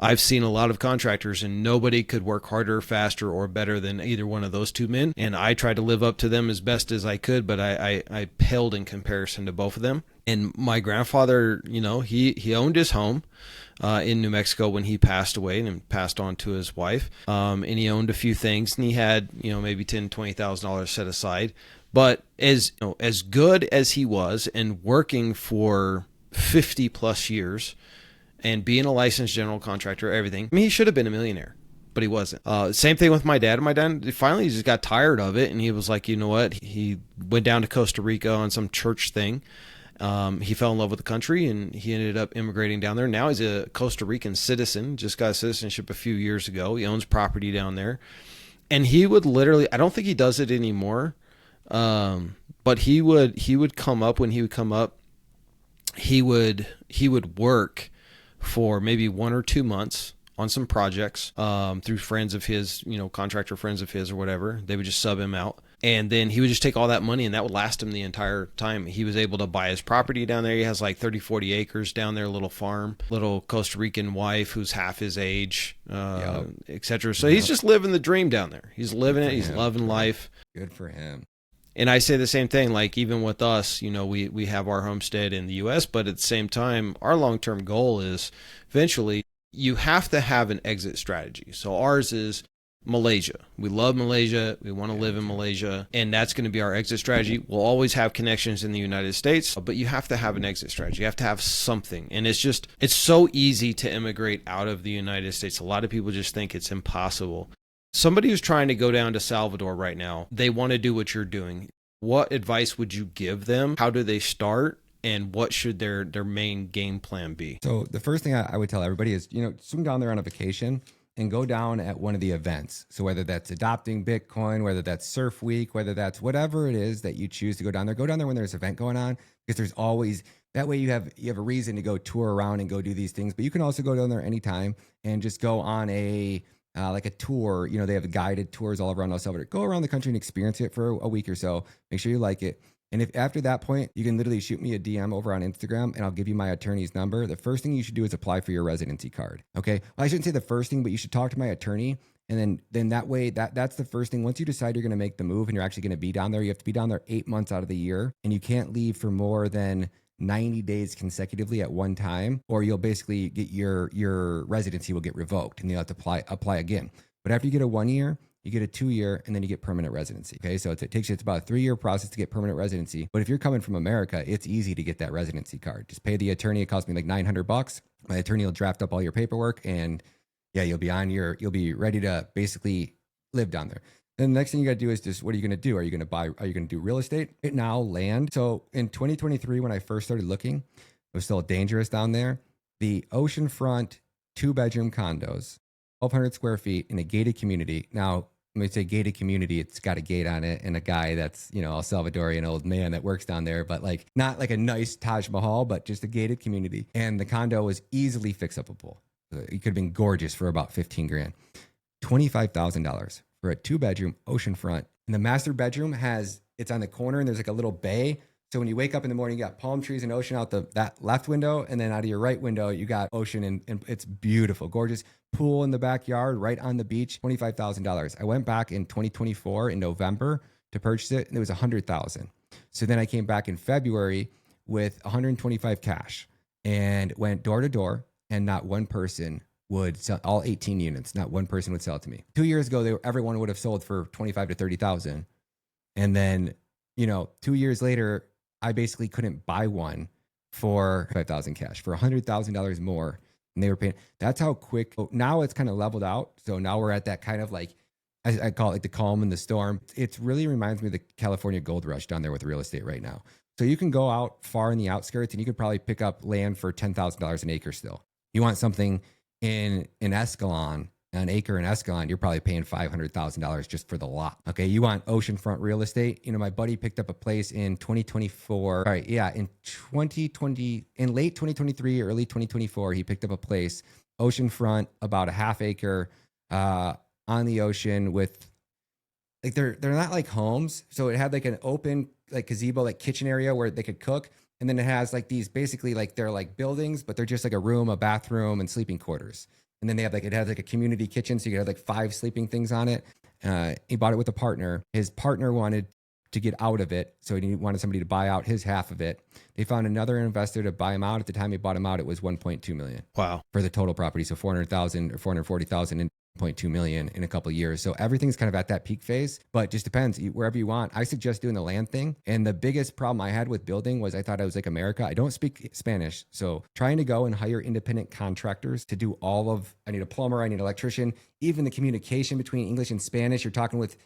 I've seen a lot of contractors, and nobody could work harder, faster, or better than either one of those two men. And I tried to live up to them as best as I could, but I paled in comparison to both of them. And my grandfather, he owned his home in New Mexico when he passed away and passed on to his wife. And he owned a few things, and he had, maybe $10,000, $20,000 set aside. But as good as he was and working for 50 plus years, and being a licensed general contractor, everything. I mean, he should have been a millionaire, but he wasn't. Same thing with my dad. My dad finally just got tired of it, and he was like, you know what? He went down to Costa Rica on some church thing, He fell in love with the country and he ended up immigrating down there. Now he's a Costa Rican citizen, just got citizenship a few years ago. He owns property down there. And he would literally, I don't think he does it anymore, but he would come up when he would come up, he would work for maybe 1 or 2 months on some projects through friends of his, contractor friends of his or whatever. They would just sub him out. And then he would just take all that money and that would last him the entire time. He was able to buy his property down there. He has like 30, 40 acres down there, a little farm, little Costa Rican wife who's half his age, etc. So he's just living the dream down there. He's living it. He's loving life. Good for him. And I say the same thing, like even with us, we have our homestead in the U.S., but at the same time, our long-term goal is eventually you have to have an exit strategy. So ours is Malaysia. We love Malaysia. We want to live in Malaysia, and that's going to be our exit strategy. We'll always have connections in the United States, but you have to have an exit strategy. You have to have something. And it's so easy to immigrate out of the United States. A lot of people just think it's impossible. Somebody who's trying to go down to Salvador right now, they want to do what you're doing. What advice would you give them? How do they start? And what should their main game plan be? So the first thing I would tell everybody is, swing down there on a vacation and go down at one of the events. So whether that's adopting Bitcoin, whether that's Surf Week, whether that's whatever it is that you choose to go down there when there's an event going on, because there's always, that way you have a reason to go tour around and go do these things. But you can also go down there anytime and just go on a tour. They have guided tours all around El Salvador. Go around the country and experience it for a week or so. Make sure you like it. And if after that point, you can literally shoot me a DM over on Instagram and I'll give you my attorney's number. The first thing you should do is apply for your residency card. Okay. Well, I shouldn't say the first thing, but you should talk to my attorney. And then that way, that's the first thing. Once you decide you're going to make the move and you're actually going to be down there, you have to be down there 8 months out of the year. And you can't leave for more than 90 days consecutively at one time, or you'll basically get your residency will get revoked and you'll have to apply again. But after you get a 1 year, you get a 2 year, and then you get permanent residency. Okay, so it's about a 3 year process to get permanent residency. But if you're coming from America, it's easy to get that residency card. Just pay the attorney. It cost me like $900. My attorney will draft up all your paperwork, and yeah, you'll be ready to basically live down there. Then the next thing you got to do is just, what are you going to do? Are you going to do real estate? Now land. So in 2023, when I first started looking, it was still dangerous down there. The oceanfront 2-bedroom condos, 1,200 square feet in a gated community. Now, when we say gated community, it's got a gate on it and a guy that's, a Salvadorian old man that works down there, but like not like a nice Taj Mahal, but just a gated community. And the condo was easily fix-upable. It could have been gorgeous for about 15 grand. $25,000 for a 2-bedroom oceanfront. And the master bedroom it's on the corner and there's like a little bay. So when you wake up in the morning, you got palm trees and ocean out that left window. And then out of your right window, you got ocean and it's beautiful, gorgeous. Pool in the backyard, right on the beach, $25,000. I went back in 2024 in November to purchase it and it was $100,000. So then I came back in February with 125 cash and went door to door, and not one person would sell all 18 units. Not one person would sell it to me. 2 years ago, everyone would have sold for 25 to 30,000. And then, 2 years later, I basically couldn't buy one for 5,000 cash, for $100,000 more. And they were paying. That's how quick. Now it's kind of leveled out. So now we're at that kind of like, I call it like the calm and the storm. It really reminds me of the California gold rush down there with real estate right now. So you can go out far in the outskirts and you could probably pick up land for $10,000 an acre still. You want something in Escalon, an acre in Escalon, you're probably paying $500,000 just for the lot. Okay. You want oceanfront real estate. My buddy picked up a place in 2024. All right. Yeah. In late 2023, early 2024, he picked up a place, oceanfront, about a half acre, on the ocean with like, they're not like homes. So it had like an open, like gazebo, like kitchen area where they could cook. And then it has like these basically like they're like buildings, but they're just like a room, a bathroom, and sleeping quarters. And then it has like a community kitchen. So you could have like 5 sleeping things on it. He bought it with a partner. His partner wanted to get out of it. So he wanted somebody to buy out his half of it. They found another investor to buy him out. At the time he bought him out, it was 1.2 million. Wow. For the total property. So 400,000 or 440,000 and 0.2 million in a couple of years. So everything's kind of at that peak phase, but it just depends wherever you want. I suggest doing the land thing. And the biggest problem I had with building was I thought I was like America. I don't speak Spanish. So trying to go and hire independent contractors to do I need a plumber, I need an electrician, even the communication between English and Spanish. You're talking with,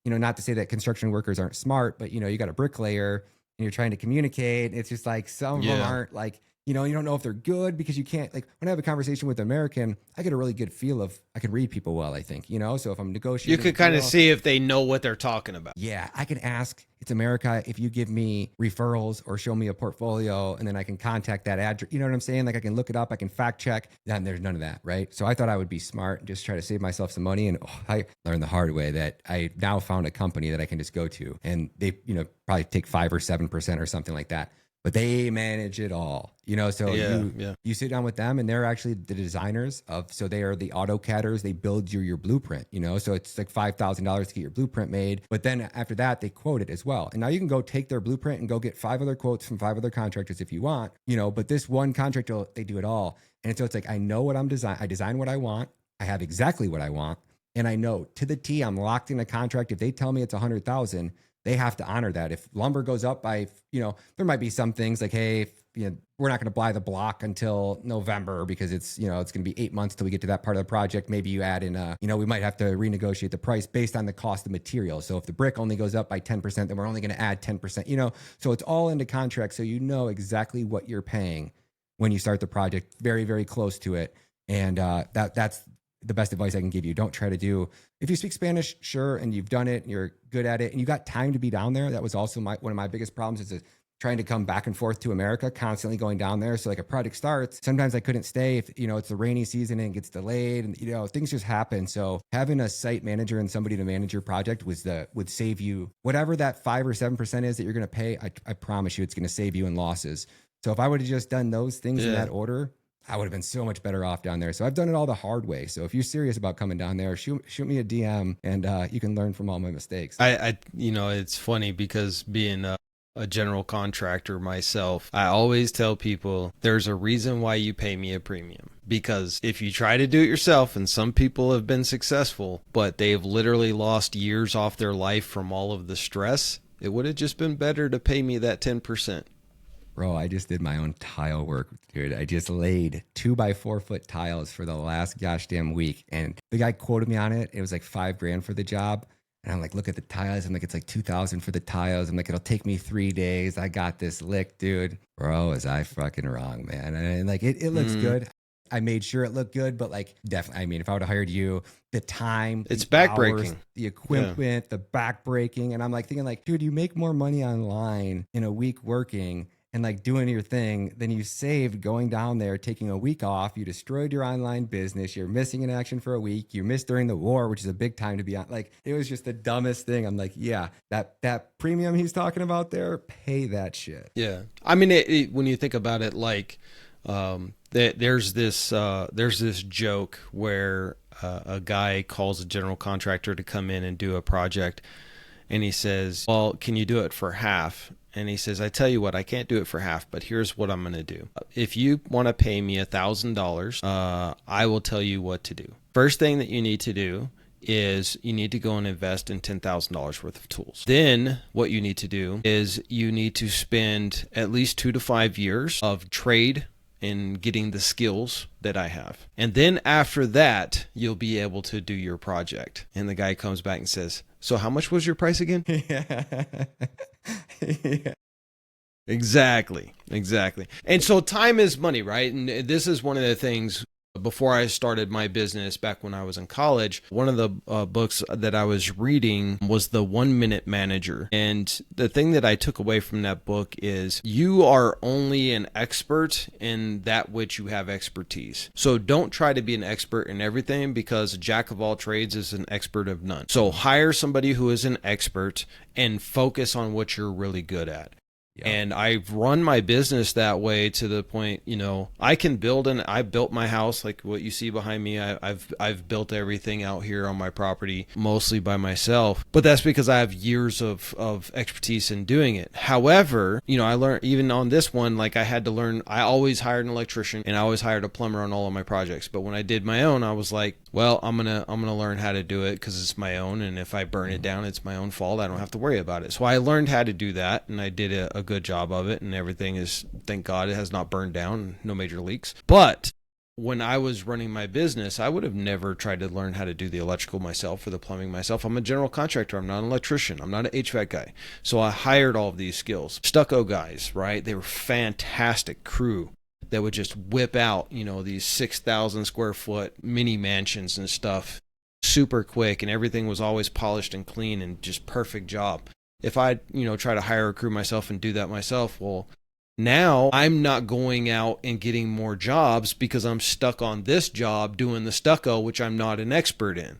not to say that construction workers aren't smart, but you got a bricklayer and you're trying to communicate. It's just like some of them Yeah. aren't like, you don't know if they're good because you can't, like, when I have a conversation with an American, I get a really good feel of, I can read people well, I think, so if I'm You negotiating a could kind of deal, see if they know what they're talking about. yeah, I can ask, it's America, if you give me referrals or show me a portfolio, and then I can contact that address. You know what I'm saying? Like, I can look it up, I can fact check. Then there's none of that, right? So I thought I would be smart and just try to save myself some money. And I learned the hard way that I now found a company that I can just go to, and they, probably take 5 or 7% or something like that. But they manage it all, so you sit down with them, and they're actually the designers so they are the AutoCADers. They build your blueprint, so it's like $5,000 to get your blueprint made. But then after that, they quote it as well. And now you can go take their blueprint and go get 5 other quotes from 5 other contractors if you want, but this one contractor, they do it all. And so it's like, I know what I design what I want. I have exactly what I want. And I know to the T, I'm locked in a contract. If they tell me it's 100,000, they have to honor that. If lumber goes up by, there might be some things like, hey, we're not going to buy the block until November because it's going to be 8 months till we get to that part of the project. Maybe you add in, we might have to renegotiate the price based on the cost of material. So if the brick only goes up by 10%, then we're only going to add 10%, so it's all into contract. So you know exactly what you're paying when you start the project, very, very close to it. And that's the best advice I can give you. Don't try to do, if you speak Spanish, sure, and you've done it and you're good at it and you got time to be down there. That was also one of my biggest problems is trying to come back and forth to America, constantly going down there. So like a project starts, sometimes I couldn't stay if, it's the rainy season and it gets delayed and, things just happen. So having a site manager and somebody to manage your project would save you whatever that 5 or 7% is that you're going to pay. I promise you it's going to save you in losses. So if I would have just done those things in that order, I would have been so much better off down there. So I've done it all the hard way. So if you're serious about coming down there, shoot me a DM and you can learn from all my mistakes. It's funny because being a general contractor myself, I always tell people there's a reason why you pay me a premium. Because if you try to do it yourself, and some people have been successful, but they've literally lost years off their life from all of the stress, it would have just been better to pay me that 10%. Bro, I just did my own tile work, dude. I just laid 2x4 foot tiles for the last gosh damn week. And the guy quoted me on it. It was like $5,000 for the job. And I'm like, look at the tiles. I'm like, it's like 2,000 for the tiles. I'm like, it'll take me 3 days. I got this lick, dude. Bro, was I fucking wrong, man. And like, it looks good. I made sure it looked good, but like, definitely, I mean, if I would have hired you, the time, it's the backbreaking, hours, the equipment, the backbreaking. And I'm like thinking like, dude, you make more money online in a week working and like doing your thing, then you saved going down there, taking a week off. You destroyed your online business. You're missing in action for a week. You missed during the war, which is a big time to be on. Like, it was just the dumbest thing. I'm like, yeah, that premium he's talking about there, pay that shit. Yeah. I mean, when you think about it, like, there's this joke where a guy calls a general contractor to come in and do a project. And he says, well, can you do it for half? And he says, I tell you what, I can't do it for half, but here's what I'm going to do. If you want to pay me $1,000, I will tell you what to do. First thing that you need to do is you need to go and invest in $10,000 worth of tools. Then what you need to do is you need to spend at least 2 to 5 years of trade in getting the skills that I have. And then after that, you'll be able to do your project. And the guy comes back and says, so how much was your price again? Yeah. Exactly. And so time is money, right? And this is one of the things before I started my business back when I was in college. One of the books that I was reading was The 1 Minute Manager. And the thing that I took away from that book is you are only an expert in that which you have expertise. So don't try to be an expert in everything, because a jack of all trades is an expert of none. So hire somebody who is an expert and focus on what you're really good at. Yep. And I've run my business that way to the point, I can build, and I built my house like what you see behind me. I've built everything out here on my property mostly by myself, but that's because I have years of expertise in doing it. However, I learned even on this one, like I had to learn, I always hired an electrician and I always hired a plumber on all of my projects. But when I did my own, I was like, well, I'm going to learn how to do it because it's my own. And if I burn it down, it's my own fault. I don't have to worry about it. So I learned how to do that, and I did a good job of it, and everything is, thank God, it has not burned down, no major leaks. But when I was running my business, I would have never tried to learn how to do the electrical myself or the plumbing myself. I'm a general contractor. I'm not an electrician. I'm not an HVAC guy. So I hired all of these skills. Stucco guys, right? They were fantastic crew that would just whip out, these 6,000 square foot mini mansions and stuff super quick, and everything was always polished and clean and just perfect job. If I, try to hire a crew myself and do that myself, well, now I'm not going out and getting more jobs because I'm stuck on this job doing the stucco, which I'm not an expert in.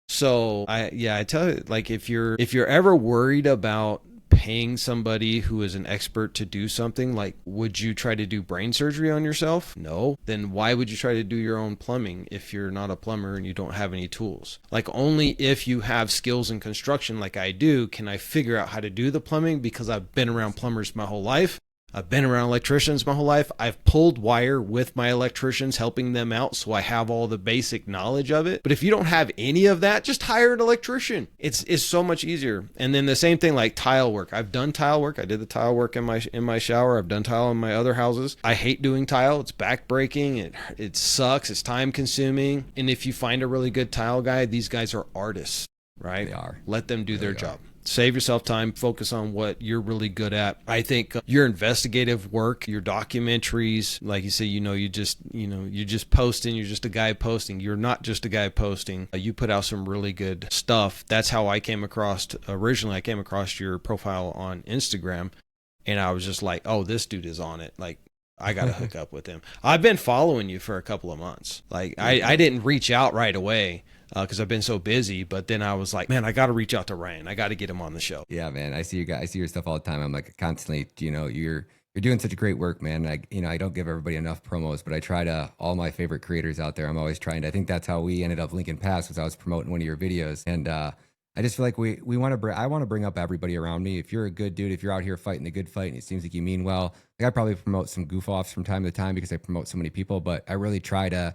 So I tell you, like, if you're ever worried about paying somebody who is an expert to do something, like, would you try to do brain surgery on yourself? No. Then why would you try to do your own plumbing if you're not a plumber and you don't have any tools? Like, only if you have skills in construction like I do can I figure out how to do the plumbing, because I've been around plumbers my whole life. I've been around electricians my whole life. I've pulled wire with my electricians, helping them out, so I have all the basic knowledge of it. But if you don't have any of that, just hire an electrician. It's so much easier. And then the same thing, like tile work. I've done tile work. I did the tile work in my shower. I've done tile in my other houses. I hate doing tile. It's backbreaking. It sucks. It's time consuming. And if you find a really good tile guy, these guys are artists, right? They are. Let them do their job. Save yourself time, focus on what you're really good at. I think your investigative work, your documentaries, like you say, you're just posting, you're just a guy posting. You're not just a guy posting. You put out some really good stuff. That's how I came across, originally I came across your profile on Instagram, and I was just like, oh, this dude is on it. Like, I got to hook up with him. I've been following you for a couple of months. Like, I didn't reach out right away, because I've been so busy. But then I was like, man, I got to reach out to Ryan. I got to get him on the show. Yeah, man. I see your stuff all the time. I'm like constantly, you're doing such great work, man. I don't give everybody enough promos, but I try to, all my favorite creators out there, I'm always trying to, I think that's how we ended up linking paths, was I was promoting one of your videos. And, I just feel like I want to bring up everybody around me. If you're a good dude, if you're out here fighting the good fight and it seems like you mean well, like, I probably promote some goof offs from time to time because I promote so many people, but I really try to,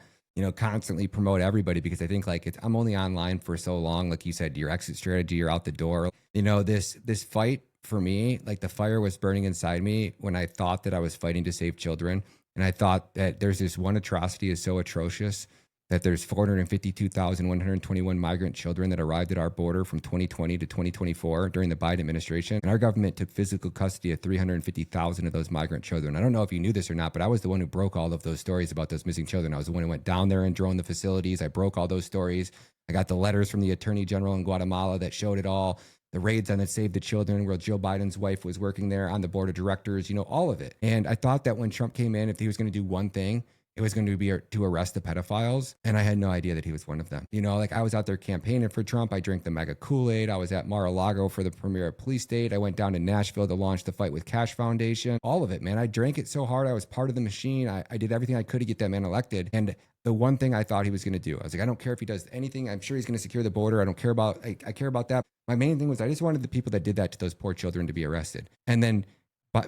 constantly promote everybody, because I think, like, I'm only online for so long. Like you said, your exit strategy, you're out the door. This fight for me, like, the fire was burning inside me when I thought that I was fighting to save children. And I thought that there's this one atrocity is so atrocious that there's 452,121 migrant children that arrived at our border from 2020 to 2024 during the Biden administration. And our government took physical custody of 350,000 of those migrant children. I don't know if you knew this or not, but I was the one who broke all of those stories about those missing children. I was the one who went down there and droned the facilities. I broke all those stories. I got the letters from the Attorney General in Guatemala that showed it all. The raids on the Save the Children, where Joe Biden's wife was working there on the board of directors, all of it. And I thought that when Trump came in, if he was going to do one thing, it was going to be to arrest the pedophiles. And I had no idea that he was one of them. Like, I was out there campaigning for Trump. I drank the mega Kool-Aid. I was at Mar-a-Lago for the premiere of Police State. I went down to Nashville to launch the Fight with Cash Foundation. All of it, man. I drank it so hard. I was part of the machine. I did everything I could to get that man elected. And the one thing I thought he was going to do, I was like, I don't care if he does anything. I'm sure he's going to secure the border. I care about that. My main thing was, I just wanted the people that did that to those poor children to be arrested. And then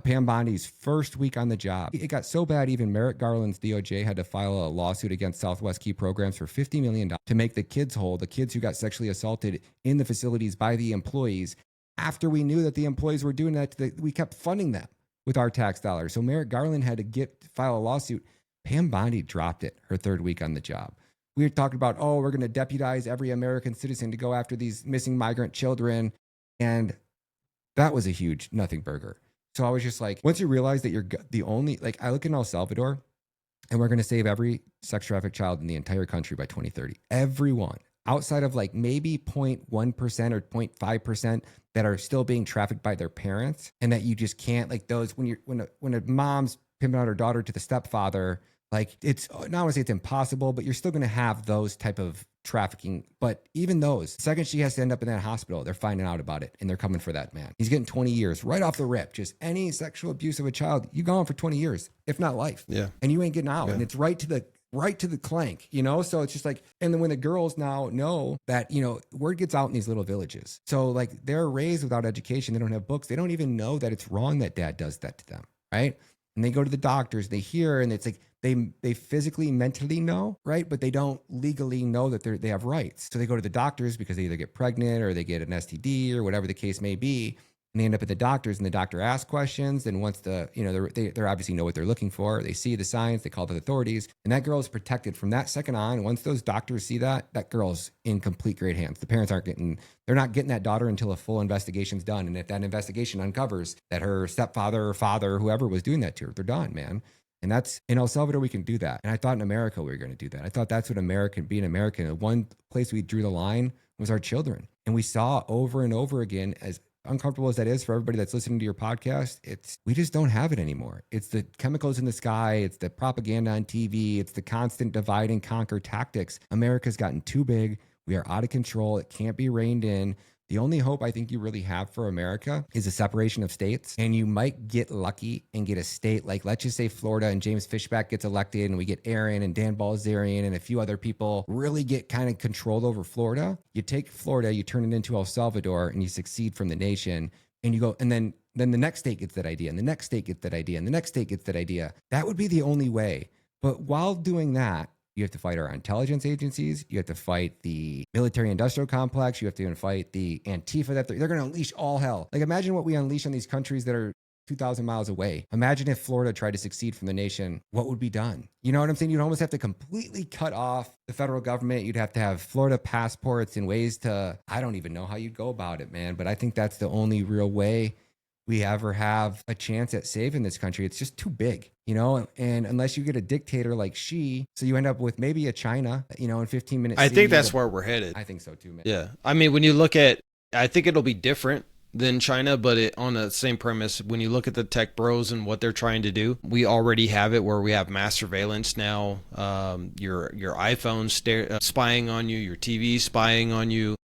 Pam Bondi's first week on the job, it got so bad, even Merrick Garland's DOJ had to file a lawsuit against Southwest Key Programs for $50 million to make the kids whole, the kids who got sexually assaulted in the facilities by the employees. After we knew that the employees were doing that, we kept funding them with our tax dollars. So Merrick Garland had to file a lawsuit. Pam Bondi dropped it her third week on the job. We were talking about, we're going to deputize every American citizen to go after these missing migrant children. And that was a huge nothing burger. So I was just like, once you realize that you're the only, like, I look in El Salvador and we're going to save every sex trafficked child in the entire country by 2030. Everyone, outside of like maybe 0.1% or 0.5% that are still being trafficked by their parents, and that you just can't, like, those, when a mom's pimping out her daughter to the stepfather, like, it's not want to say it's impossible, but you're still going to have those type of trafficking. But even those, the second she has to end up in that hospital, they're finding out about it and they're coming for that man. He's getting 20 years right off the rip. Just any sexual abuse of a child, you gone for 20 years, if not life. Yeah. And you ain't getting out. Yeah. And it's right to the clank, So it's just like, and then when the girls now know that, word gets out in these little villages. So, like, they're raised without education. They don't have books. They don't even know that it's wrong that dad does that to them. Right. And they go to the doctors, they hear, and it's like, they physically, mentally know, right? But they don't legally know that they have rights. So they go to the doctors because they either get pregnant or they get an STD or whatever the case may be. and they end up at the doctor's, and the doctor asks questions. And once they're obviously know what they're looking for, they see the signs, they call the authorities, and that girl is protected from that second on. Once those doctors see that girl's in complete great hands. The parents they're not getting that daughter until a full investigation's done. And if that investigation uncovers that her stepfather or father, whoever was doing that to her, they're done, man. And that's in El Salvador, we can do that. And I thought in America, we were going to do that. I thought that's what being American, one place we drew the line was our children. And we saw over and over again, as uncomfortable as that is for everybody that's listening to your podcast, we just don't have it anymore. It's the chemicals in the sky. It's the propaganda on TV. It's the constant divide and conquer tactics. America's gotten too big. We are out of control. It can't be reined in. The only hope I think you really have for America is a separation of states. And you might get lucky and get a state like, let's just say Florida, and James Fishback gets elected, and we get Aaron and Dan Balzerian and a few other people really get kind of controlled over Florida. You take Florida, you turn it into El Salvador, and you succeed from the nation. And you go, and then the next state gets that idea, and the next state gets that idea, and the next state gets that idea. That would be the only way. But while doing that, you have to fight our intelligence agencies. You have to fight the military industrial complex. You have to fight the Antifa that they're going to unleash all hell. Like, imagine what we unleash on these countries that are 2,000 miles away. Imagine if Florida tried to succeed from the nation, what would be done? You know what I'm saying? You'd almost have to completely cut off the federal government. You'd have to have Florida passports and ways to, I don't even know how you'd go about it, man. But I think that's the only real way we ever have a chance at saving this country. It's just too big, and unless you get a dictator like Xi, so you end up with maybe a China, in 15 minutes. I think that's where we're headed. I think so too, man. Yeah. I mean, when you look at, I think it'll be different than China, but on the same premise, when you look at the tech bros and what they're trying to do, we already have it where we have mass surveillance now. Your iPhone spying on you, your TV spying on you.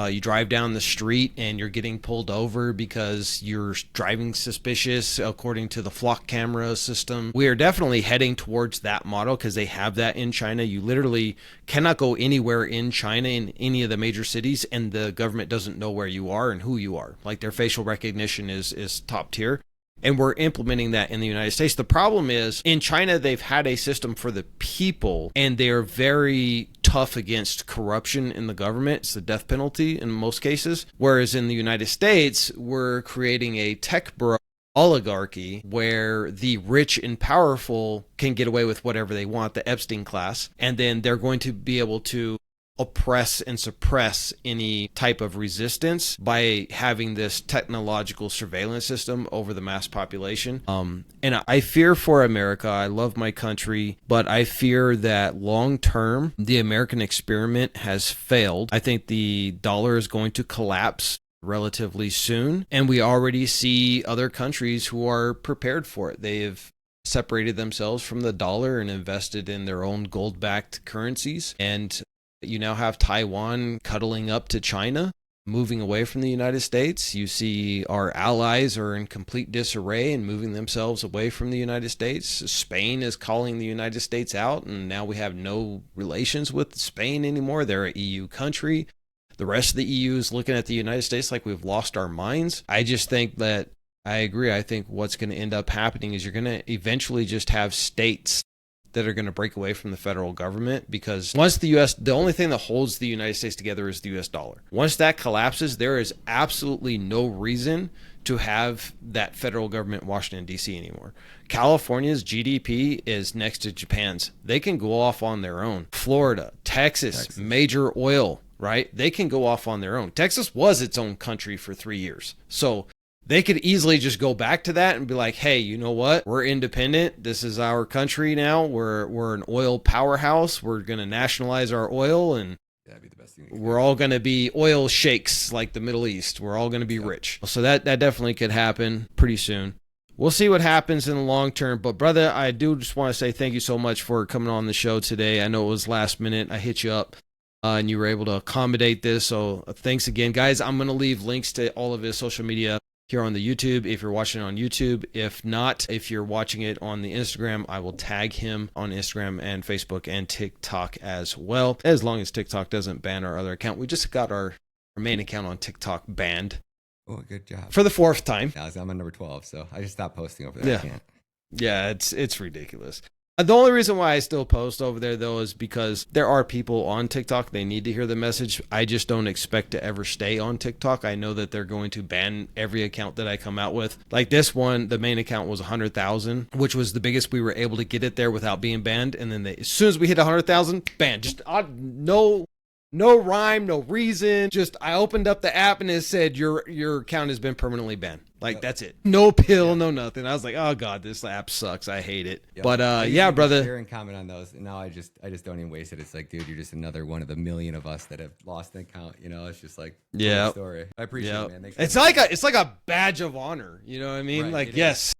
You drive down the street and you're getting pulled over because you're driving suspicious according to the flock camera system. We are definitely heading towards that model because they have that in China. You literally cannot go anywhere in China in any of the major cities and the government doesn't know where you are and who you are. Like, their facial recognition is top tier. And we're implementing that in the United States. The problem is, in China, they've had a system for the people, and they're very tough against corruption in the government. It's the death penalty in most cases. Whereas in the United States, we're creating a tech bro oligarchy where the rich and powerful can get away with whatever they want, the Epstein class, and then they're going to be able to oppress and suppress any type of resistance by having this technological surveillance system over the mass population. And I fear for America. I love my country, but I fear that long term, the American experiment has failed. I think the dollar is going to collapse relatively soon, and we already see other countries who are prepared for it. They have separated themselves from the dollar and invested in their own gold-backed currencies, and you now have Taiwan cuddling up to China, moving away from the United States. You see our allies are in complete disarray and moving themselves away from the United States. Spain is calling the United States out, and now we have no relations with Spain anymore. They're an EU country. The rest of the EU is looking at the United States like we've lost our minds. I just think that, I agree. I think what's going to end up happening is you're going to eventually just have states that are going to break away from the federal government, because once the only thing that holds the United States together is the US dollar. Once that collapses, there is absolutely no reason to have that federal government in Washington, D.C. anymore. California's GDP is next to Japan's. They can go off on their own. Florida, Texas, major oil, right? They can go off on their own. Texas was its own country for 3 years. So they could easily just go back to that and be like, hey, you know what? We're independent. This is our country now. We're an oil powerhouse. We're going to nationalize our oil, and that'd be the best thing. We're all going to be oil sheikhs like the Middle East. We're all going to be rich. So that definitely could happen pretty soon. We'll see what happens in the long term. But brother, I do just want to say thank you so much for coming on the show today. I know it was last minute. I hit you up. And you were able to accommodate this. So thanks again, guys. I'm going to leave links to all of his social media here on the YouTube if you're watching it on YouTube. If not, if you're watching it on the Instagram, I will tag him on Instagram and Facebook and TikTok as well, as long as TikTok doesn't ban our other account. We just got our main account on TikTok banned. Oh, good job. For the 4th time. Yeah, I'm on number 12, so I just stopped posting over there. Yeah. Yeah, it's ridiculous. The only reason why I still post over there, though, is because there are people on TikTok. They need to hear the message. I just don't expect to ever stay on TikTok. I know that they're going to ban every account that I come out with. Like this one, the main account was 100,000, which was the biggest we were able to get it there without being banned. And then as soon as we hit 100,000, banned. Just no rhyme, no reason. Just I opened up the app and it said your account has been permanently banned. Like that's it. No pill, no nothing. I was like, oh god, this app sucks. I hate it. But yeah, brother. Share and comment on those. And now I just don't even waste it. It's like, dude, you're just another one of the million of us that have lost an account. You know, it's just like story. I appreciate it, man. Thanks it's like a badge of honor. You know what I mean? Right, like yes.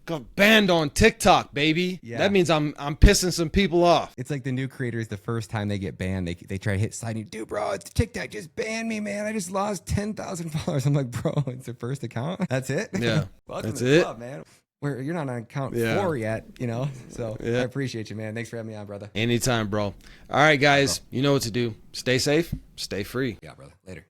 Got banned on TikTok, baby. Yeah. That means I'm pissing some people off. It's like the new creators, the first time they get banned, they try to hit sliding. Dude, bro, it's TikTok just banned me, man. I just lost 10,000 followers. I'm like, bro, it's their first account. That's it. Yeah, Welcome that's to the it, club, man. You're not on account 4 yet, you know. So yeah. I appreciate you, man. Thanks for having me on, brother. Anytime, bro. All right, guys, you know what to do. Stay safe, stay free. Yeah, brother. Later.